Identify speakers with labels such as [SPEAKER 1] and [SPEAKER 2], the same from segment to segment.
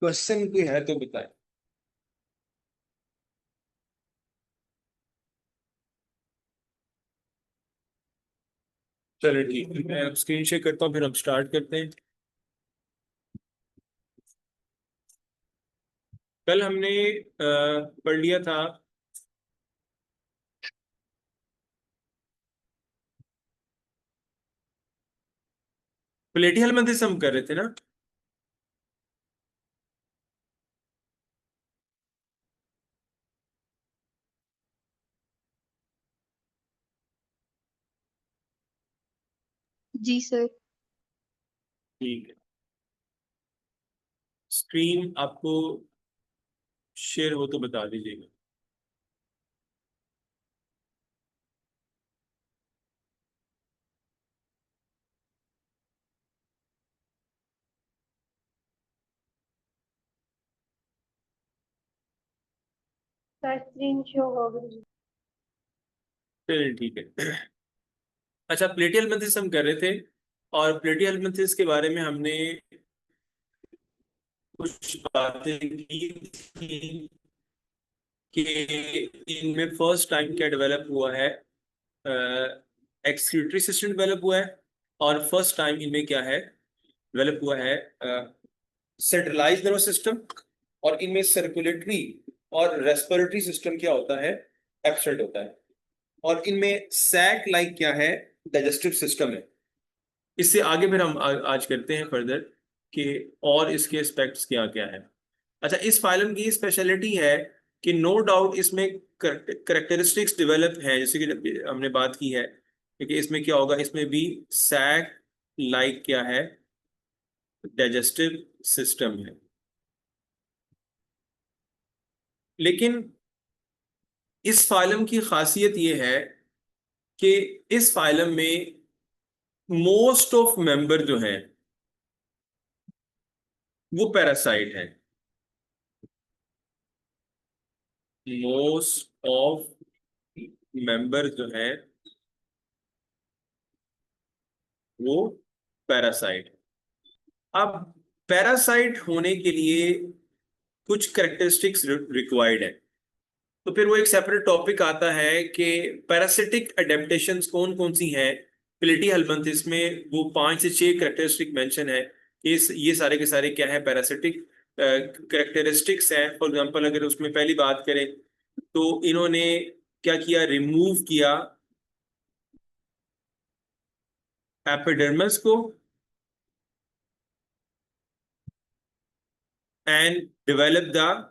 [SPEAKER 1] Question कोई है तो बताए। चलो ठीक है, मैं स्क्रीन शेयर करता हूँ, फिर हम स्टार्ट करते हैं। कल हमने पढ़ लिया था प्लेटियल मेथड्स हम कर रहे थे ना।
[SPEAKER 2] जी सर।
[SPEAKER 1] ठीक है, स्क्रीन आपको शेयर हो तो बता दीजिएगा।
[SPEAKER 2] सर स्क्रीन शो हो गई।
[SPEAKER 1] चलिए ठीक है। अच्छा, प्लेटियल मेथड्स हम कर रहे थे, और प्लेटियल मेथड्स के बारे में हमने कुछ बातें की थी कि इनमें फर्स्ट टाइम क्या डेवलप हुआ है, एक्सक्रीटरी सिस्टम डेवलप हुआ है, और फर्स्ट टाइम इनमें क्या है डेवलप हुआ है, सेंट्रलाइज्ड नर्वस सिस्टम। और इनमें सर्कुलेटरी और रेस्पिरेटरी सिस्टम क्या होता है, एब्सेंट होता है। और इनमें सैक लाइक क्या है, डाइजेस्टिव सिस्टम है। इससे आगे फिर हम आज करते हैं फर्दर कि और इसके एस्पेक्ट्स क्या क्या है। अच्छा, इस फाइलम की स्पेशलिटी है कि नो डाउट इसमें करेक्टरिस्टिक्स डेवलप हैं, जैसे कि हमने बात की है कि इसमें क्या होगा, इसमें भी सैक लाइक क्या है, डाइजेस्टिव सिस्टम है। लेकिन इस फाइलम की खासियत यह है कि इस फाइलम में मोस्ट ऑफ मेंबर जो हैं वो पैरासाइट हैं। मोस्ट ऑफ मेंबर जो हैं वो पैरासाइट। अब पैरासाइट होने के लिए कुछ करेक्टरिस्टिक्स रिक्वायर्ड है। तो फिर वो एक सेपरेट टॉपिक आता है कि पैरासिटिक अडेप्टेशंस कौन कौन सी हैं। प्लेटी हेल्मंथस में वो 5 से 6 करेक्टरिस्टिक मेंशन है कि ये सारे के सारे क्या है, पैरासिटिक करेक्टरिस्टिक्स हैं। फॉर एग्जांपल अगर उसमें पहली बात करें तो इन्होंने क्या किया, रिमूव किया एपिडर्मिस को and develop the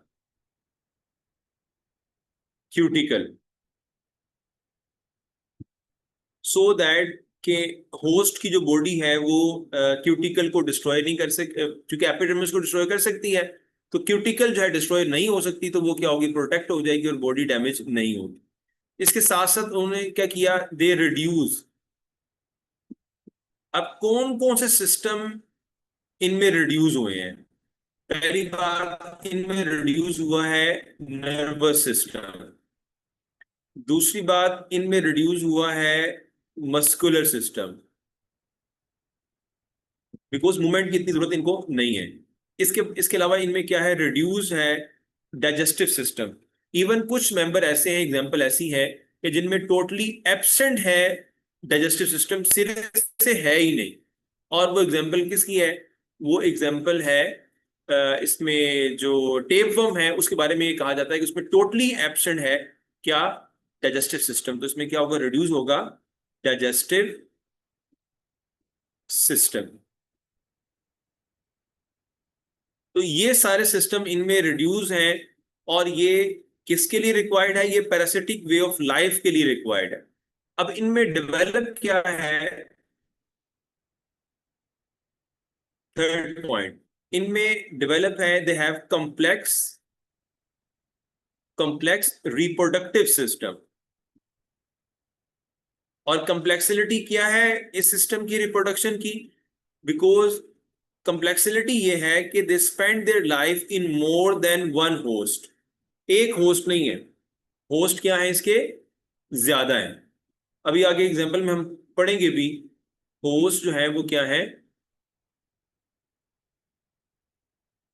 [SPEAKER 1] cuticle, so that के होस्ट की जो बॉडी है वो क्यूटिकल को डिस्ट्रॉय नहीं कर सक, क्योंकि एपिडर्मिस को डिस्ट्रॉय कर सकती है। तो क्यूटिकल जो है डिस्ट्रॉय नहीं हो सकती, तो वो क्या होगी, प्रोटेक्ट हो जाएगी और बॉडी डैमेज नहीं होगी। इसके साथ साथ उन्होंने क्या किया, दे रिड्यूस। अब कौन कौन से सिस्टम इनमें रिड्यूस हुए हैं। पहली बात, इनमें रिड्यूस हुआ है नर्वस सिस्टम। दूसरी बात, इनमें रिड्यूस हुआ है मस्कुलर सिस्टम, बिकॉज मूवमेंट की इतनी जरूरत इनको नहीं है। इसके इसके अलावा इनमें क्या है, रिड्यूस है डाइजेस्टिव सिस्टम। इवन कुछ मेंबर ऐसे हैं, एग्जांपल ऐसी है कि जिनमें टोटली एब्सेंट है डाइजेस्टिव सिस्टम, सिरे से है ही नहीं। और वो एग्जांपल किसकी है, वो एग्जांपल है इसमें जो टेप वर्म है उसके बारे में ये कहा जाता है कि उसमें टोटली एब्सेंट है क्या, डाइजेस्टिव सिस्टम। तो इसमें क्या होगा, रिड्यूस होगा डाइजेस्टिव सिस्टम। तो ये सारे सिस्टम इनमें रिड्यूस हैं, और ये किसके लिए रिक्वायर्ड है, ये पैरासिटिक वे ऑफ लाइफ के लिए रिक्वायर्ड है। अब इनमें डेवलप क्या है, थर्ड पॉइंट, इनमें डेवलप है they have complex complex reproductive system. और कॉम्प्लेक्सिलिटी क्या है इस सिस्टम की रिप्रोडक्शन की, बिकॉज कॉम्प्लेक्सिलिटी ये है कि they spend their life in more than one host. एक होस्ट नहीं है, होस्ट क्या है इसके, ज्यादा है। अभी आगे एग्जांपल में हम पढ़ेंगे भी, होस्ट जो है वो क्या है,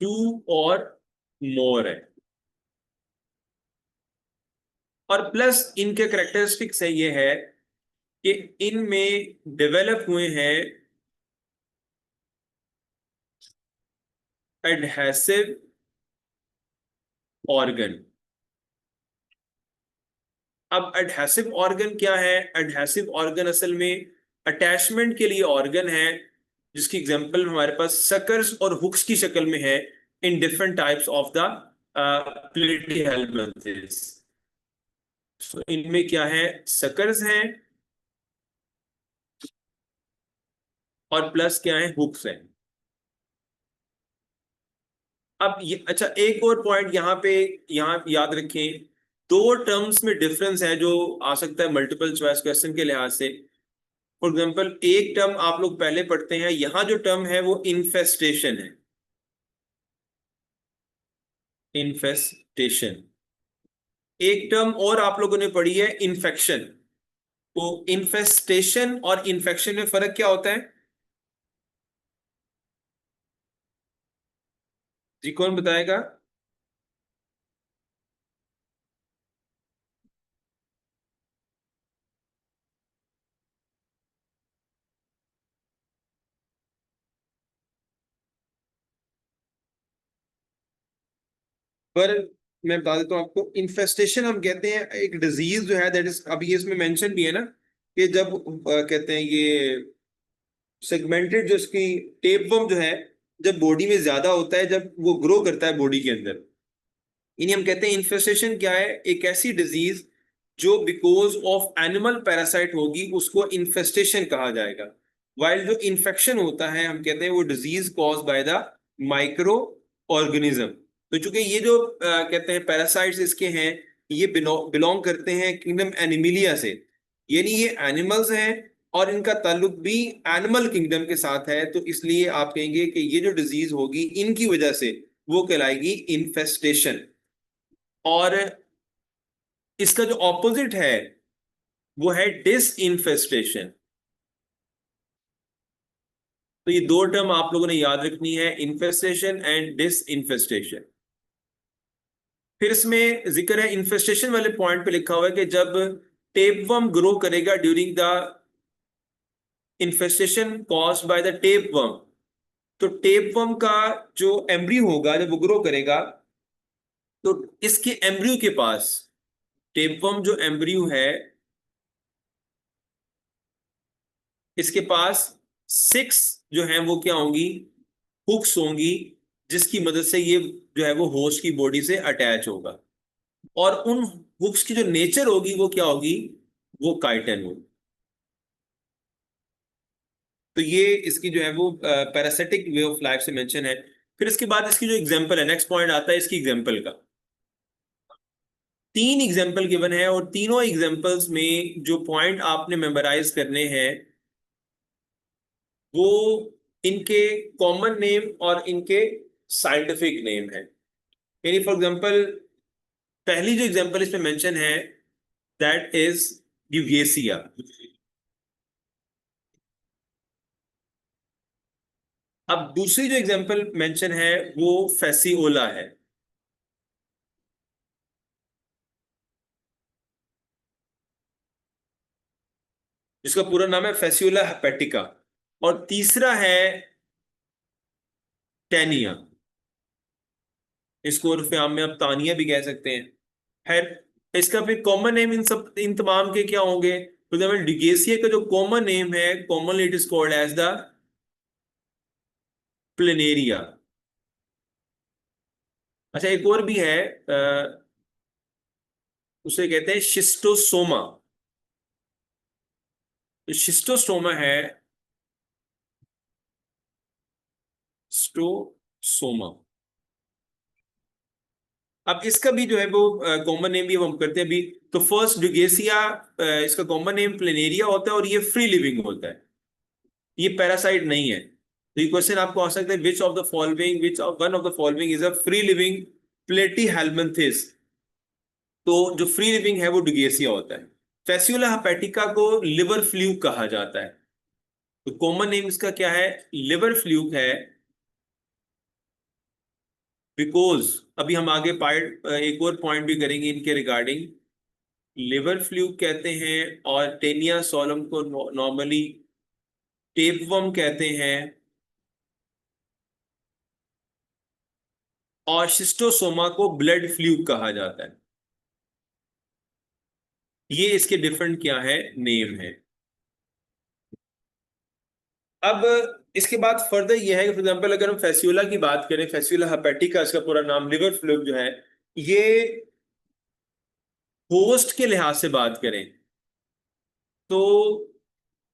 [SPEAKER 1] टू और मोर है। और प्लस इनके करेक्टरिस्टिक्स है ये है कि इनमें डेवलप हुए हैं एडहेसिव ऑर्गन। अब एडहेसिव ऑर्गन क्या है? एडहेसिव ऑर्गन असल में अटैचमेंट के लिए ऑर्गन है, जिसकी एग्जांपल हमारे पास सकर्स और हुक्स की शक्ल में है in different types of the Platyhelminthes. तो इनमें क्या है? सकर्स हैं और प्लस क्या है? हुक्स हैं। अब ये अच्छा, एक और पॉइंट यहाँ पे यहाँ याद रखें, दो टर्म्स में डिफरेंस है जो आ सकता है मल्टीपल चॉइस क्वेश्चन के लिहाज से। फॉर एग्जाम्पल, एक टर्म आप लोग पहले पढ़ते हैं, यहाँ जो टर्म है वो इन्फेस्टेशन है। इन्फेस्टेशन। एक टर्म और आप लोगों ने पढ़ी है इन्फेक्शन। तो इन्फेस्टेशन और इन्फेक्शन में फर्क क्या होता है जी? कौन बताएगा? पर मैं बता देता हूँ आपको, इन्फेस्टेशन हम कहते हैं एक डिजीज जो है, दैट इज, अभी इसमें मेंशन भी है ना कि जब कहते हैं ये सेगमेंटेड, जो इसकी टेपवर्म जो है, जब बॉडी में ज्यादा होता है, जब वो ग्रो करता है बॉडी के अंदर, इन्हें हम कहते हैं इन्फेस्टेशन। क्या है? एक ऐसी डिजीज जो बिकॉज ऑफ एनिमल पैरासाइट होगी, उसको इन्फेस्टेशन कहा जाएगा। वाइल जो इन्फेक्शन होता है, हम कहते हैं वो disease cause by the micro organism. तो चूंकि ये जो कहते हैं पैरासाइट्स इसके हैं, ये बिलोंग करते हैं किंगडम एनिमिलिया से, यानी ये एनिमल्स हैं और इनका ताल्लुक भी एनिमल किंगडम के साथ है। तो इसलिए आप कहेंगे कि ये जो डिजीज होगी इनकी वजह से, वो कहलाएगी इन्फेस्टेशन। और इसका जो ऑपोजिट है वो है डिस इन्फेस्टेशन। तो ये दो टर्म आप लोगों ने याद रखनी है, इन्फेस्टेशन एंड डिस इन्फेस्टेशन। फिर इसमें जिक्र है इन्फेस्टेशन वाले पॉइंट पे, लिखा हुआ है कि जब टेपवर्म ग्रो करेगा during the infestation caused by the tapeworm. तो टेपवर्म का जो एम्ब्रियो होगा, जब वो ग्रो करेगा, तो इसके एम्ब्रियो के पास, टेपवर्म जो एम्ब्रियो है, इसके पास 6 जो है वो क्या होंगी? हुक्स होंगी, जिसकी मदद से ये जो है वो होस्ट की बॉडी से अटैच होगा। और उन हुक्स की जो नेचर होगी वो क्या होगी? वो काइटन होगी। तो ये इसकी जो है वो पैरासिटिक वे ऑफ लाइफ से मेंशन है। फिर इसके बाद इसकी जो एग्जांपल है, नेक्स्ट पॉइंट आता है इसकी एग्जांपल का। 3 एग्जांपल गिवन है और तीनों एग्जांपल्स में जो पॉइंट आपने मेमोराइज करने हैं वो इनके कॉमन नेम और इनके साइंटिफिक नेम है। यानी फॉर एग्जांपल, पहली जो एग्जांपल इसमें मेंशन है दैट इज ड्यूगेसिया। अब दूसरी जो एग्जांपल मेंशन है वो फेसियोला है, जिसका पूरा नाम है फेसियोला हेपेटिका। और तीसरा है टेनिया, इसको उर्फ आम में आप तानिया भी कह सकते हैं। खैर, इसका फिर कॉमन नेम इन तमाम के क्या होंगे? फॉर एग्जाम्पल, डिगेसिया का जो कॉमन नेम है, commonly it is called as the planaria. अच्छा, एक और भी है, उसे कहते हैं शिस्टोसोमा। शिस्टोसोमा है, स्टोसोमा। अब इसका भी जो है वो कॉमन नेम भी हम करते हैं अभी। तो फर्स्ट ड्यूगेसिया, इसका कॉमन नेम प्लेनेरिया होता है और ये फ्री लिविंग होता है, ये पैरासाइट नहीं है। तो ये क्वेश्चन आपको आ सकता है, which one of the following is a free living Platyhelminthes? तो जो फ्री लिविंग है वो ड्यूगेसिया होता है। फेसियोला हेपेटिका को लिवर फ्लूक कहा जाता है। तो कॉमन नेम इसका क्या है? लिवर फ्लूक है। बिकॉज अभी हम आगे एक और पॉइंट भी करेंगे इनके रिगार्डिंग। लिवर फ्लूक कहते हैं और टेनिया सोलम को नॉर्मली टेपवर्म कहते हैं, और शिस्टोसोमा को ब्लड फ्लूक कहा जाता है। ये इसके डिफरेंट क्या है, नेम है। अब इसके बाद फर्दर ये है कि फॉर एग्जांपल अगर हम फेस्यूला की बात करें, फेस्यूला हेपेटिका इसका पूरा नाम, लिवर फ्लूक जो है, ये होस्ट के लिहाज से बात करें तो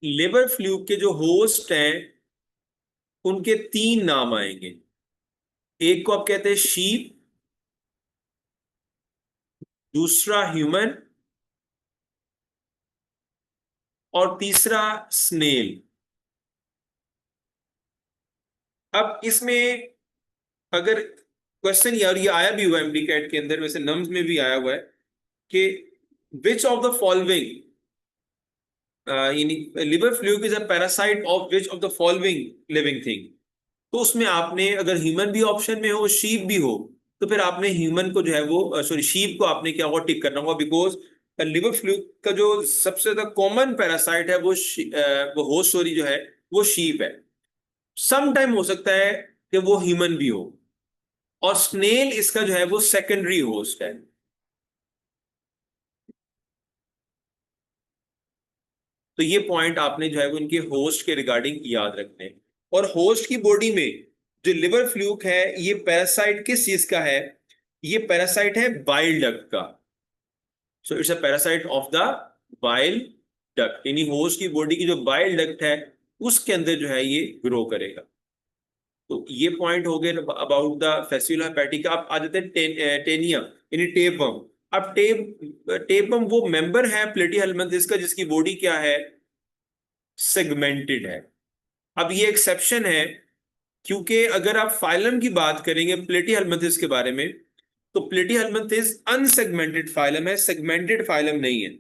[SPEAKER 1] लिवर फ्लूक के जो होस्ट हैं उनके तीन नाम आएंगे। एक को आप कहते हैं शीप, दूसरा ह्यूमन, और तीसरा स्नेल। अब इसमें अगर क्वेश्चन यार ये आया भी हुआ है एमडी कैट के अंदर, वैसे नम्स में भी आया हुआ है कि which of the following liver fluke is a parasite of which of the following living thing. तो उसमें आपने अगर ह्यूमन भी ऑप्शन में हो, शीप भी हो, तो फिर आपने ह्यूमन को जो है वो सॉरी शीप को आपने क्या होगा, टिक करना होगा, बिकॉज लिवर फ्लूक का जो सबसे ज्यादा कॉमन पैरासाइट है वो होस्ट सॉरी जो है वो शीप है। सम टाइम हो सकता है कि वो ह्यूमन भी हो, और स्नेल इसका जो है वो सेकेंडरी होस्ट है। तो ये पॉइंट आपने जो है वो इनके होस्ट के रिगार्डिंग याद रखने हैं। और होस्ट की बॉडी में जो लिवर फ्लूक है ये पैरासाइट किस चीज का है, ये पैरासाइट है बाइल डक्ट का। So it's a parasite of the bile duct, यानी होस्ट की बॉडी की जो बाइल डक्ट है उसके अंदर जो है ये ग्रो करेगा। तो ये पॉइंट हो गए अबाउट द फेस्यूला हेपेटिका। आप आ जाते हैं टेनिया यानी टेपवर्म। अब टेपवर्म वो मेंबर है प्लेटीहेल्मिन्थेस का जिसकी बॉडी क्या है, सेगमेंटेड है। अब ये एक्सेप्शन है क्योंकि अगर आप फाइलम की बात करेंगे प्लेटीहेल्मिन्थेस के बारे में, तो प्लेटीहेल्मिन्थेस अनसेगमेंटेड फाइलम है, सेगमेंटेड फाइलम नहीं है।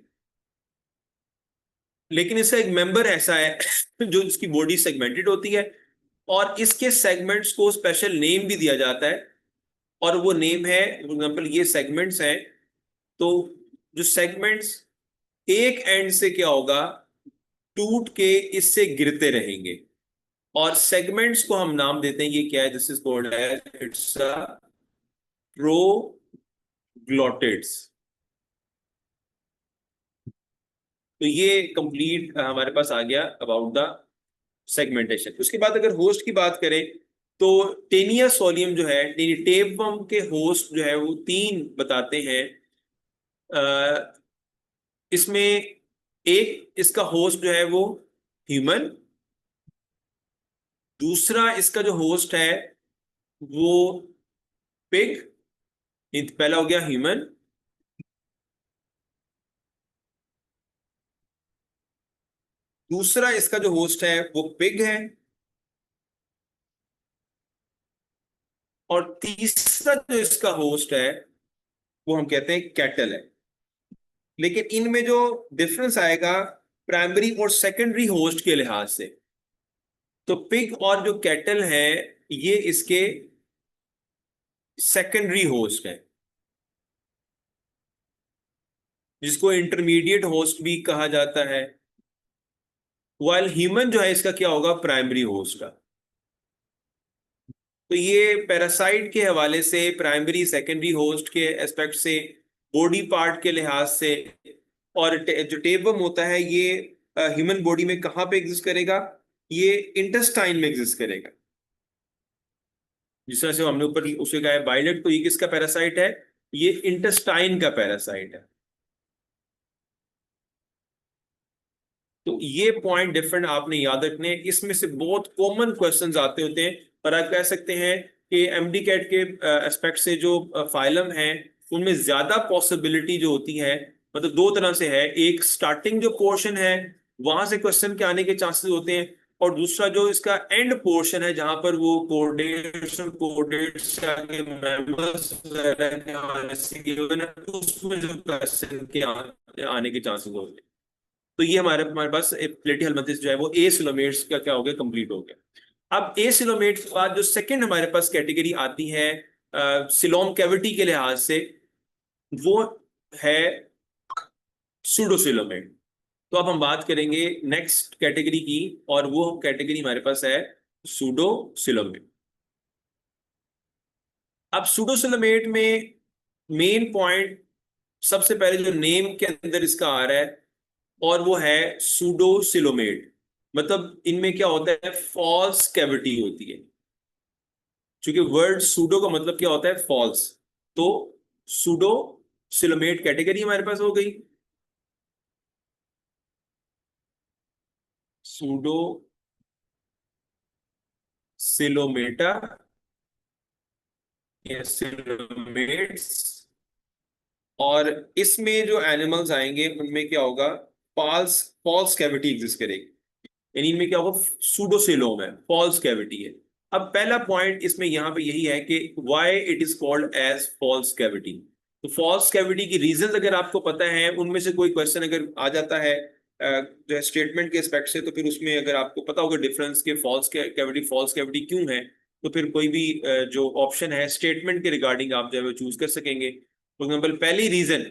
[SPEAKER 1] लेकिन इसका एक मेंबर ऐसा है जो इसकी बॉडी सेगमेंटेड होती है, और इसके सेगमेंट्स को स्पेशल नेम भी दिया जाता है, और वो नेम है, फॉर एग्जाम्पल ये सेगमेंट्स हैं, तो जो सेगमेंट्स एक एंड से क्या होगा, टूट के इससे गिरते रहेंगे, और सेगमेंट्स को हम नाम देते हैं, ये क्या है, this is called as it's proglottids. तो ये कंप्लीट हमारे पास आ गया अबाउट द सेगमेंटेशन। उसके बाद अगर होस्ट की बात करें तो टेनिया सोलियम जो है, टेपवर्म के होस्ट जो है वो तीन बताते हैं। इसमें एक इसका होस्ट जो है वो ह्यूमन, दूसरा इसका जो होस्ट है वो पिग, पहला हो गया ह्यूमन, दूसरा इसका जो होस्ट है वो पिग है, और तीसरा जो इसका होस्ट है वो हम कहते हैं कैटल है। लेकिन इनमें जो डिफरेंस आएगा प्राइमरी और सेकेंडरी होस्ट के लिहाज से, तो पिग और जो कैटल है ये इसके सेकेंडरी होस्ट है, जिसको इंटरमीडिएट होस्ट भी कहा जाता है, वाइल ह्यूमन जो है इसका क्या होगा, प्राइमरी होस्ट का। तो ये पैरासाइट के हवाले से प्राइमरी सेकेंडरी होस्ट के एस्पेक्ट से, बॉडी पार्ट के लिहाज से, और जो टेपवर्म होता है ये ह्यूमन बॉडी में कहाँ पे एग्जिस्ट करेगा, ये इंटेस्टाइन में एग्जिस्ट करेगा। जिस तरह से हमने ऊपर उसे कहा है बाइलेट, तो ये किसका पैरासाइट है, ये इंटेस्टाइन का पैरासाइट है। तो ये पॉइंट डिफरेंट आपने याद रखने। इसमें से बहुत कॉमन क्वेश्चंस आते होते हैं, और आप कह सकते हैं कि एमडी कैट के एस्पेक्ट से जो फाइलम है उनमें ज्यादा पॉसिबिलिटी जो होती है, मतलब दो तरह से है, एक स्टार्टिंग जो पोर्शन है वहां से क्वेश्चन के आने के चांसेस होते हैं, और दूसरा जो इसका एंड पोर्शन है जहां पर वो कोऑर्डिनेट्स से आगे मेंबर्स उसमें जो क्वेश्चन के आने के चांसेस होते हैं। तो ये हमारे हमारे पास प्लेटीहेल्मिन्थेस जो है वो ए सिलोमेट्स का क्या हो गया, कंप्लीट हो गया। अब ए सिलोमेट्स के बाद जो सेकंड हमारे पास कैटेगरी आती है सिलोम कैविटी के लिहाज से वो है सूडोसिलोमेट। तो अब हम बात करेंगे नेक्स्ट कैटेगरी की, और वो कैटेगरी हमारे पास है सूडोसिलोमेट। अब सूडोसिलोमेट में मेन पॉइंट सबसे पहले जो नेम के अंदर इसका आ रहा है, और वो है सूडोसिलोमेट। मतलब इनमें क्या होता है, फॉल्स कैविटी होती है। क्योंकि वर्ड सूडो का मतलब क्या होता है, फॉल्स। तो सूडो सिलोमेट कैटेगरी हमारे पास हो गई। सूडो सिलोमेटा या सिलोमेट्स। और इसमें जो एनिमल्स आएंगे उनमें क्या होगा, फॉल्स फॉल्स कैविटी एग्जिस्ट करेगी। यानी इनमें क्या होगा, सूडोसिलोम है, फॉल्स कैविटी है। अब पहला पॉइंट इसमें यहाँ पे यही है कि why it is called as false cavity. तो फॉल्स कैविटी की रीजन अगर आपको पता है, उनमें से कोई क्वेश्चन अगर आ जाता है जो है स्टेटमेंट के एस्पेक्ट से, तो फिर उसमें अगर आपको पता होगा डिफरेंस के फॉल्स कैविटी क्यों है, तो फिर कोई भी जो ऑप्शन है स्टेटमेंट के रिगार्डिंग आप जो है चूज कर सकेंगे। फॉर एग्जाम्पल पहली रीजन,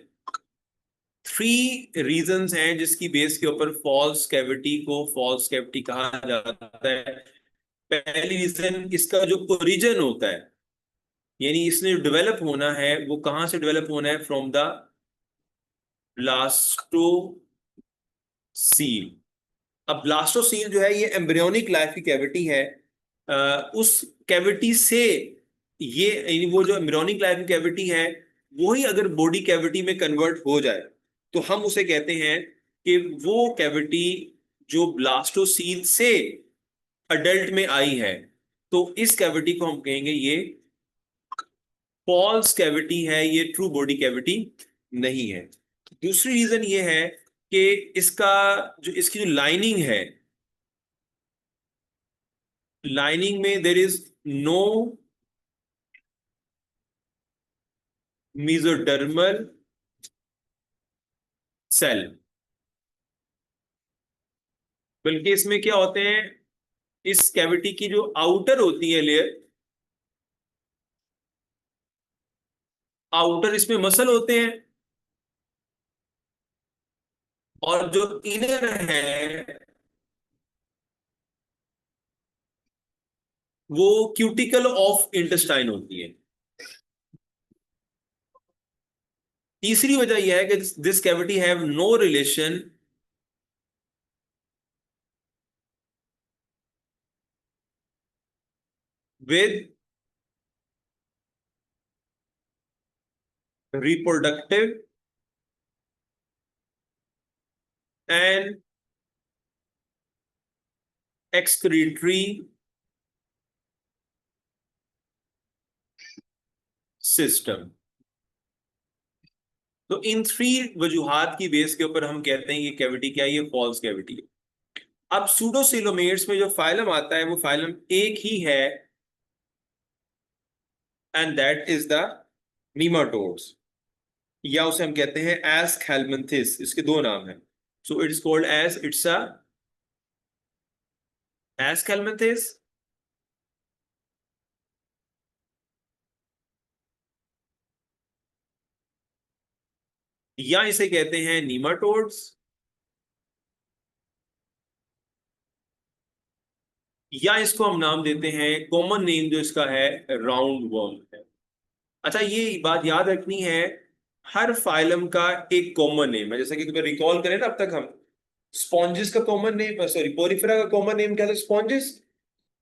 [SPEAKER 1] 3 रीजंस हैं जिसकी बेस के ऊपर फॉल्स कैविटी को फॉल्स कैविटी कहा जाता है। पहली रीजन, इसका जो ओरिजिन होता है, यानी इसने डेवलप होना है, वो कहां से डेवलप होना है, फ्रॉम द ब्लास्टोसील। अब ब्लास्टोसील जो है ये एम्ब्रियोनिक लाइफ की कैविटी है। उस कैविटी से ये, यानी वो जो एम्ब्रियोनिक लाइफ की कैविटी है, वही अगर बॉडी कैविटी में कन्वर्ट हो जाए, तो हम उसे कहते हैं कि वो कैविटी जो ब्लास्टोसील से अडल्ट में आई है, तो इस कैविटी को हम कहेंगे ये फॉल्स कैविटी है, ये ट्रू बॉडी कैविटी नहीं है। दूसरी रीजन ये है कि इसकी जो लाइनिंग है, लाइनिंग में there is no mesodermal cell. बल्कि इसमें क्या होते हैं, इस कैविटी की जो आउटर होती है लेयर, आउटर इसमें मसल होते हैं, और जो इनर है वो क्यूटिकल ऑफ इंटेस्टाइन होती है। तीसरी वजह यह है कि this cavity have no relation with reproductive and excretory system. तो इन 3 वजूहात की बेस के ऊपर हम कहते हैं ये कैविटी क्या है, ये फॉल्स कैविटी है। अब सूडोसिलोमेट्स में जो फाइलम आता है वो फाइलम एक ही है, and that is the nematodes, या उसे हम कहते हैं एस्केलमेंथिस। इसके 2 नाम हैं। So it is called as it's a aschelminthes, या इसे कहते हैं नीमाटोड्स, या इसको हम नाम देते हैं, कॉमन नेम जो इसका है, राउंड वर्म है। अच्छा, ये बात याद रखनी है, हर फाइलम का एक कॉमन नेम है। जैसा कि तुम्हें रिकॉल करें ना, अब तक हम स्पॉन्जिस का कॉमन नेम, सॉरी पोरिफेरा का कॉमन नेम क्या था, स्पॉन्जिस।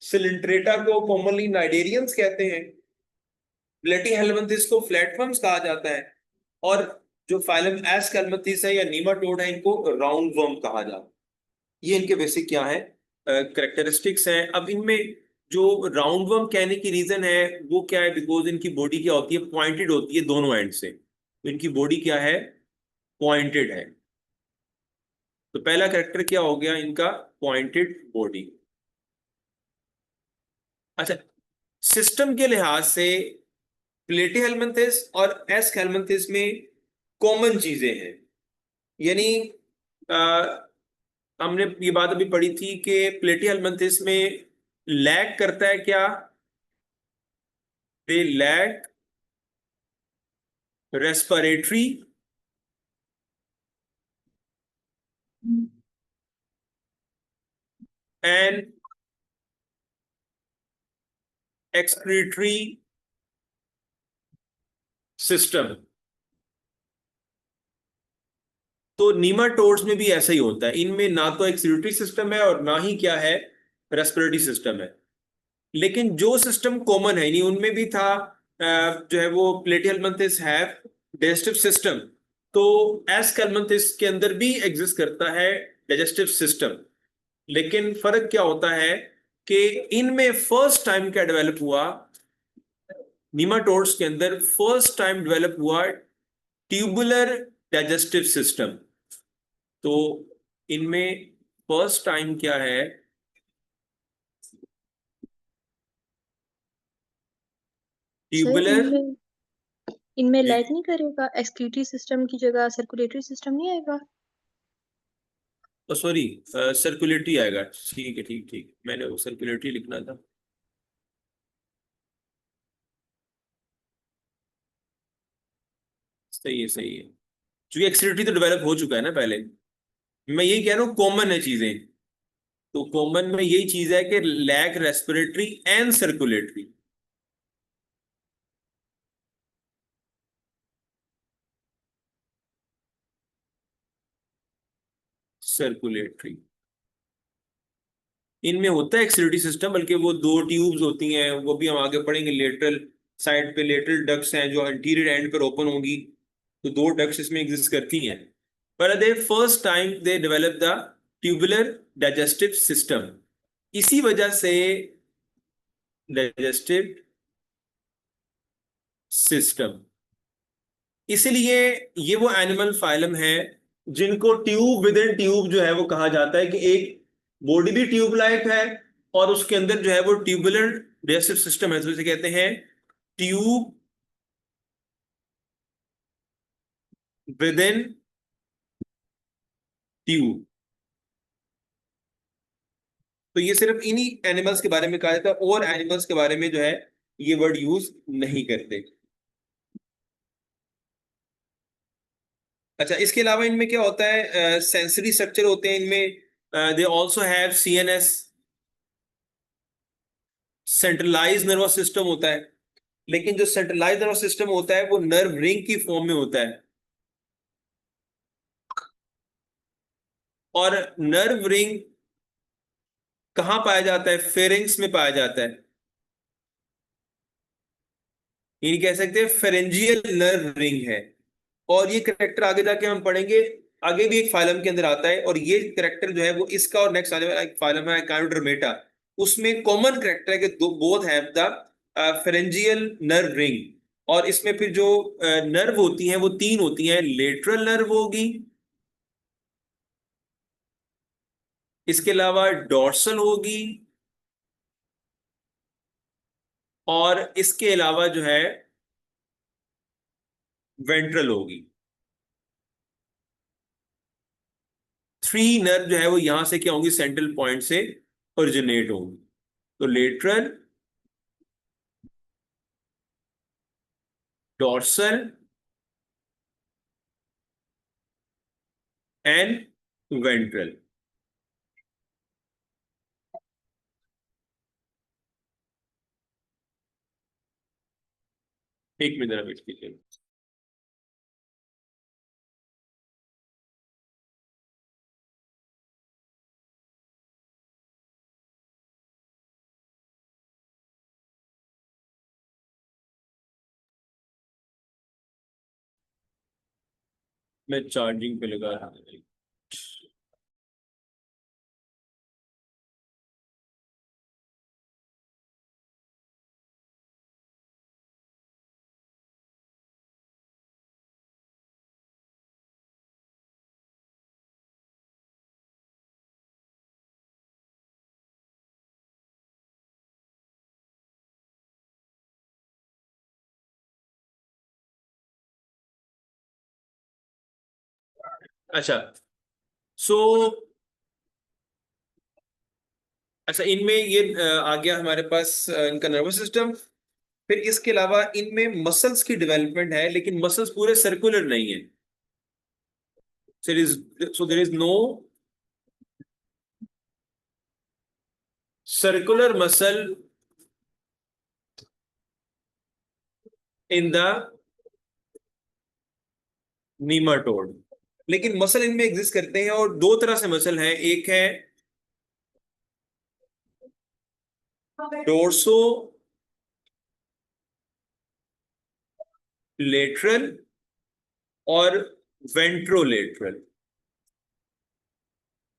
[SPEAKER 1] सिलिंट्रेटा को कॉमनली नाइडेरियंस कहते हैं। प्लेटीहेल्मिन्थेस को फ्लैटवर्म्स कहा जाता है। और जो फाइलम एस्केल्मेंथिस है या नीमाटोड है, इनको राउंड वर्म कहा जाता है। ये इनके बेसिक क्या है, करेक्टरिस्टिक्स हैं। अब इनमें जो राउंड वर्म कहने की रीजन है वो क्या है, बिकॉज इनकी बॉडी क्या होती है, पॉइंटेड होती है दोनों एंड से। तो इनकी बॉडी क्या है, पॉइंटेड है। तो पहला करेक्टर क्या हो गया इनका, पॉइंटेड बॉडी। अच्छा, सिस्टम के लिहाज से प्लेटीहेल्मिन्थेस और एस्केल्मेंथिस में कॉमन चीजें हैं। यानी हमने ये बात अभी पढ़ी थी कि प्लेटीहेल्मिन्थेस में लैक करता है क्या, they lack respiratory and excretory system. तो नीमाटोड्स में भी ऐसा ही होता है, इनमें ना तो एक्सक्रीटरी सिस्टम है और ना ही क्या है, रेस्पिरेटरी सिस्टम है। लेकिन जो सिस्टम कॉमन है, यानी उनमें भी था जो है वो प्लेटिहेल्मिन्थेस हैव डाइजेस्टिव सिस्टम, तो एस कैल्मिन्थेस के अंदर भी एग्जिस्ट करता है डाइजेस्टिव सिस्टम। लेकिन फर्क क्या होता है कि इनमें फर्स्ट टाइम क्या डेवलप हुआ, नीमाटोड्स के अंदर फर्स्ट टाइम डेवलप हुआ ट्यूबुलर डाइजेस्टिव सिस्टम। तो इनमें फर्स्ट टाइम क्या है,
[SPEAKER 2] सर
[SPEAKER 1] ट्यूबुलर,
[SPEAKER 2] इनमें लैग नहीं करेगा, एक्सक्रीटरी सिस्टम की जगह सर्कुलेटरी सिस्टम नहीं आएगा?
[SPEAKER 1] सॉरी सर्कुलेटरी आएगा, ठीक है, ठीक ठीक, मैंने वो सर्कुलेटरी लिखना था। सही है, सही है, क्योंकि एक्सक्रीटरी तो डेवलप हो चुका है ना पहले। मैं यही कह रहा हूँ कॉमन है चीजें, तो कॉमन में यही चीज है कि lack respiratory and circulatory. Circulatory इनमें होता है एक्सक्रीटरी सिस्टम, बल्कि वो दो ट्यूब्स होती हैं, वो भी हम आगे पढ़ेंगे। लेटरल साइड पे लेटरल डक्ट्स हैं जो एंटीरियर एंड पर ओपन होंगी, तो दो डक्ट्स इसमें एग्जिस्ट करती हैं। पर they first time they develop the tubular digestive system, इसी वजह से डाइजेस्टिव सिस्टम। इसलिए ये वो एनिमल फाइलम है जिनको ट्यूब विद इन ट्यूब जो है वो कहा जाता है, कि एक बॉडी भी ट्यूब लाइक है और उसके अंदर जो है वो ट्यूबुलर डाइजेस्टिव सिस्टम है, तो इसे कहते हैं ट्यूब विद इन ट्यूब। तो ये सिर्फ इन्हीं एनिमल्स के बारे में कहा जाता है, और एनिमल्स के बारे में जो है ये वर्ड यूज नहीं करते। अच्छा, इसके अलावा इनमें क्या होता है, सेंसरी स्ट्रक्चर होते हैं इनमें। They also have CNS, centralize nervous system होता है। लेकिन जो सेंट्रलाइज नर्वस सिस्टम होता है वो नर्व रिंग की फॉर्म में होता है, और नर्व रिंग कहाँ पाया जाता है, फेरिंग्स में पाया जाता है। ये कह सकते हैं फेरेंजियल नर्व रिंग है। और ये करेक्टर आगे जाके हम पढ़ेंगे, आगे भी एक फाइलम के अंदर आता है, और ये करेक्टर जो है वो इसका और नेक्स्ट आने वाला एक फाइलम है काइनोडर्मेटा, उसमें कॉमन करेक्टर है कि दो both have the pharyngeal nerve ring. और इसमें फिर जो नर्व होती हैं वो तीन होती हैं, लेटरल नर्व होगी, इसके अलावा डॉर्सल होगी, और इसके अलावा जो है वेंट्रल होगी। थ्री नर्व जो है वो यहां से क्या होंगी, सेंट्रल पॉइंट से ओरिजिनेट होंगी। तो लेटरल, डॉर्सल एंड वेंट्रल। एक मिनट जरा वेट कीजिए। मैं चार्जिंग पे लगा रहा हूँ। अच्छा, सो अच्छा, इनमें ये आ गया हमारे पास इनका नर्वस सिस्टम। फिर इसके अलावा इनमें मसल्स की डेवलपमेंट है, लेकिन मसल्स पूरे सर्कुलर नहीं है. So there is no circular muscle in the nematode. लेकिन मसल इनमें एग्जिस्ट करते हैं, और दो तरह से मसल हैं. एक है डोर्सो लेटरल और वेंट्रोलेटरल.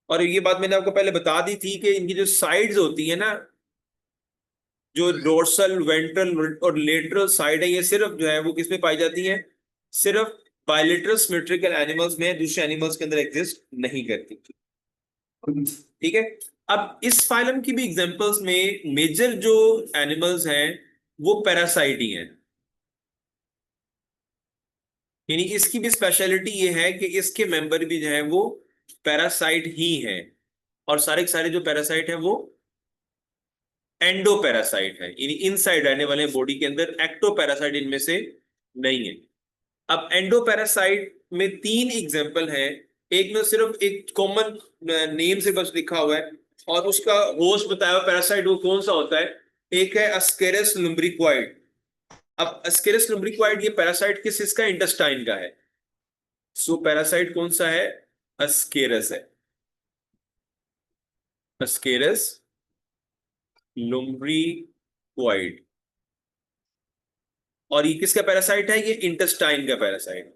[SPEAKER 1] और ये बात मैंने आपको पहले बता दी थी कि इनकी जो साइड्स होती है ना, जो डोर्सल वेंट्रल और लेटरल साइड है, ये सिर्फ जो है वो किस में पाई जाती है? सिर्फ बायलेटरल सिमेट्रिकल एनिमल्स में, दूसरे एनिमल्स के अंदर एग्जिस्ट नहीं करती. ठीक है. अब इस फाइलम की भी एग्जांपल्स में मेजर जो एनिमल्स हैं वो पैरासाइट ही हैं. यानी इसकी भी स्पेशलिटी ये है कि इसके मेंबर भी जो है वो पैरासाइट ही हैं. और सारे के सारे जो पैरासाइट हैं वो एंडो पैरासाइट है, यानी इनसाइड रहने वाले बॉडी के अंदर. एक्टो पैरासाइट इनमें से नहीं है. अब एंडो पैरासाइट में तीन एग्जांपल हैं. एक में सिर्फ एक कॉमन नेम से बस लिखा हुआ है, और उसका होस्ट बताया हुआ पैरासाइट वो कौन सा होता है. एक है अस्केरस लुम्ब्रिक्वाइड. अब अस्केरस लुम्ब्रिक्वाइड ये पैरासाइट किस इसका? इंटेस्टाइन का है. सो पैरासाइट कौन सा है? अस्केरस है. अस्केरस लुम्ब्रिक्वाइड. और ये किसका पैरासाइट है? ये इंटेस्टाइन का पैरासाइट.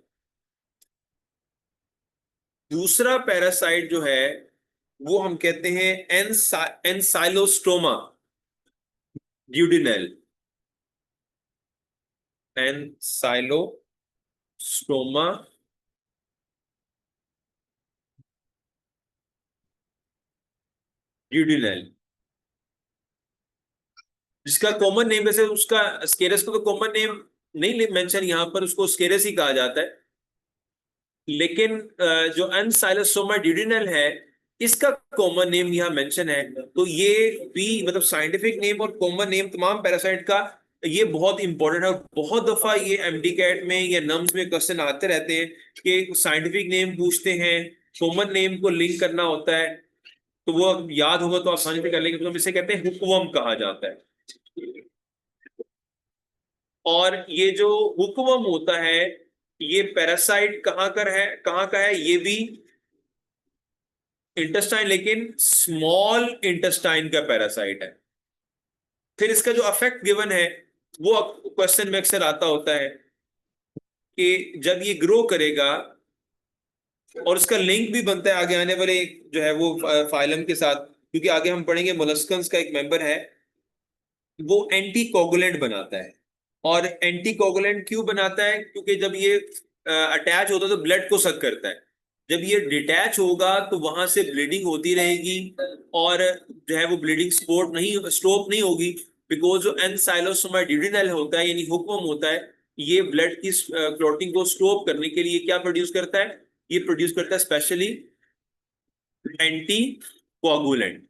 [SPEAKER 1] दूसरा पैरासाइट जो है वो हम कहते हैं एनसाइलोस्टोमा ड्यूडिनेल. एनसाइलोस्टोमा ड्यूडिनेल, जिसका कॉमन नेम, वैसे उसका स्केरस को तो कॉमन नेम नहीं मेंशन यहां पर, उसको स्केरस ही कहा जाता है. लेकिन जो एनसाइलोस्टोमा ड्यूडिनेल है इसका कॉमन नेम यहाँ मेंशन है. तो ये भी मतलब साइंटिफिक नेम और कॉमन नेम तमाम पैरासाइट का ये बहुत इंपॉर्टेंट है. और बहुत दफा ये एमडी कैट में या नम्स में क्वेश्चन आते रहते हैं कि साइंटिफिक नेम पूछते हैं, कॉमन नेम को लिंक करना होता है. तो वो याद होगा तो आसानी से कर लेंगे. तो हम इसे कहते हैं हुक्वम कहा जाता है. और ये जो हुक्वम होता है ये पैरासाइट कहाँ कर है, कहाँ का है? ये भी इंटेस्टाइन, लेकिन स्मॉल इंटेस्टाइन का पैरासाइट है. फिर इसका जो अफेक्ट गिवन है वो क्वेश्चन में अक्सर आता होता है कि जब ये ग्रो करेगा, और उसका लिंक भी बनता है आगे आने वाले जो है वो फाइलम के साथ, क्योंकि आगे हम पढ़ेंगे मोलस्कन्स का एक मेंबर है वो एंटी कोगुलेंट बनाता है. और एंटी कोगुलेंट क्यों बनाता है? क्योंकि जब ये अटैच होता है तो ब्लड को सक करता है. जब ये डिटैच होगा तो वहां से ब्लीडिंग होती रहेगी, और जो है वो ब्लीडिंग स्टॉप नहीं होगी. बिकॉज जो एनसाइलोसोमा ड्यूडिनेल होता है, यानी हुक्म होता है, ये ब्लड की क्लॉटिंग को स्टॉप करने के लिए क्या प्रोड्यूस करता है? ये प्रोड्यूस करता है स्पेशली एंटी कोगुलेंट.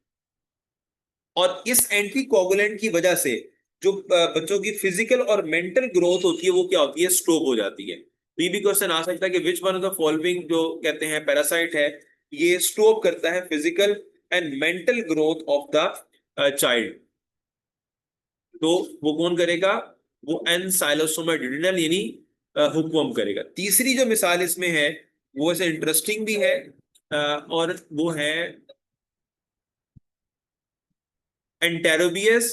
[SPEAKER 1] और इस एंटी कोगुलेंट की वजह से जो बच्चों की फिजिकल और मेंटल ग्रोथ होती है वो क्या होती है? स्टॉप हो जाती है. तो ये भी क्वेश्चन आ सकता है कि which one of the following जो कहते हैं पैरासाइट है ये स्टॉप करता है physical and mental growth of the child. तो वो कौन करेगा? वो एनसाइलोसोमा ड्यूडिनेल यानी हुक्वम करेगा. तीसरी जो मिसाल इसमें है वो ऐसे इंटरेस्टिंग भी है, और वो है एंटेरोबियस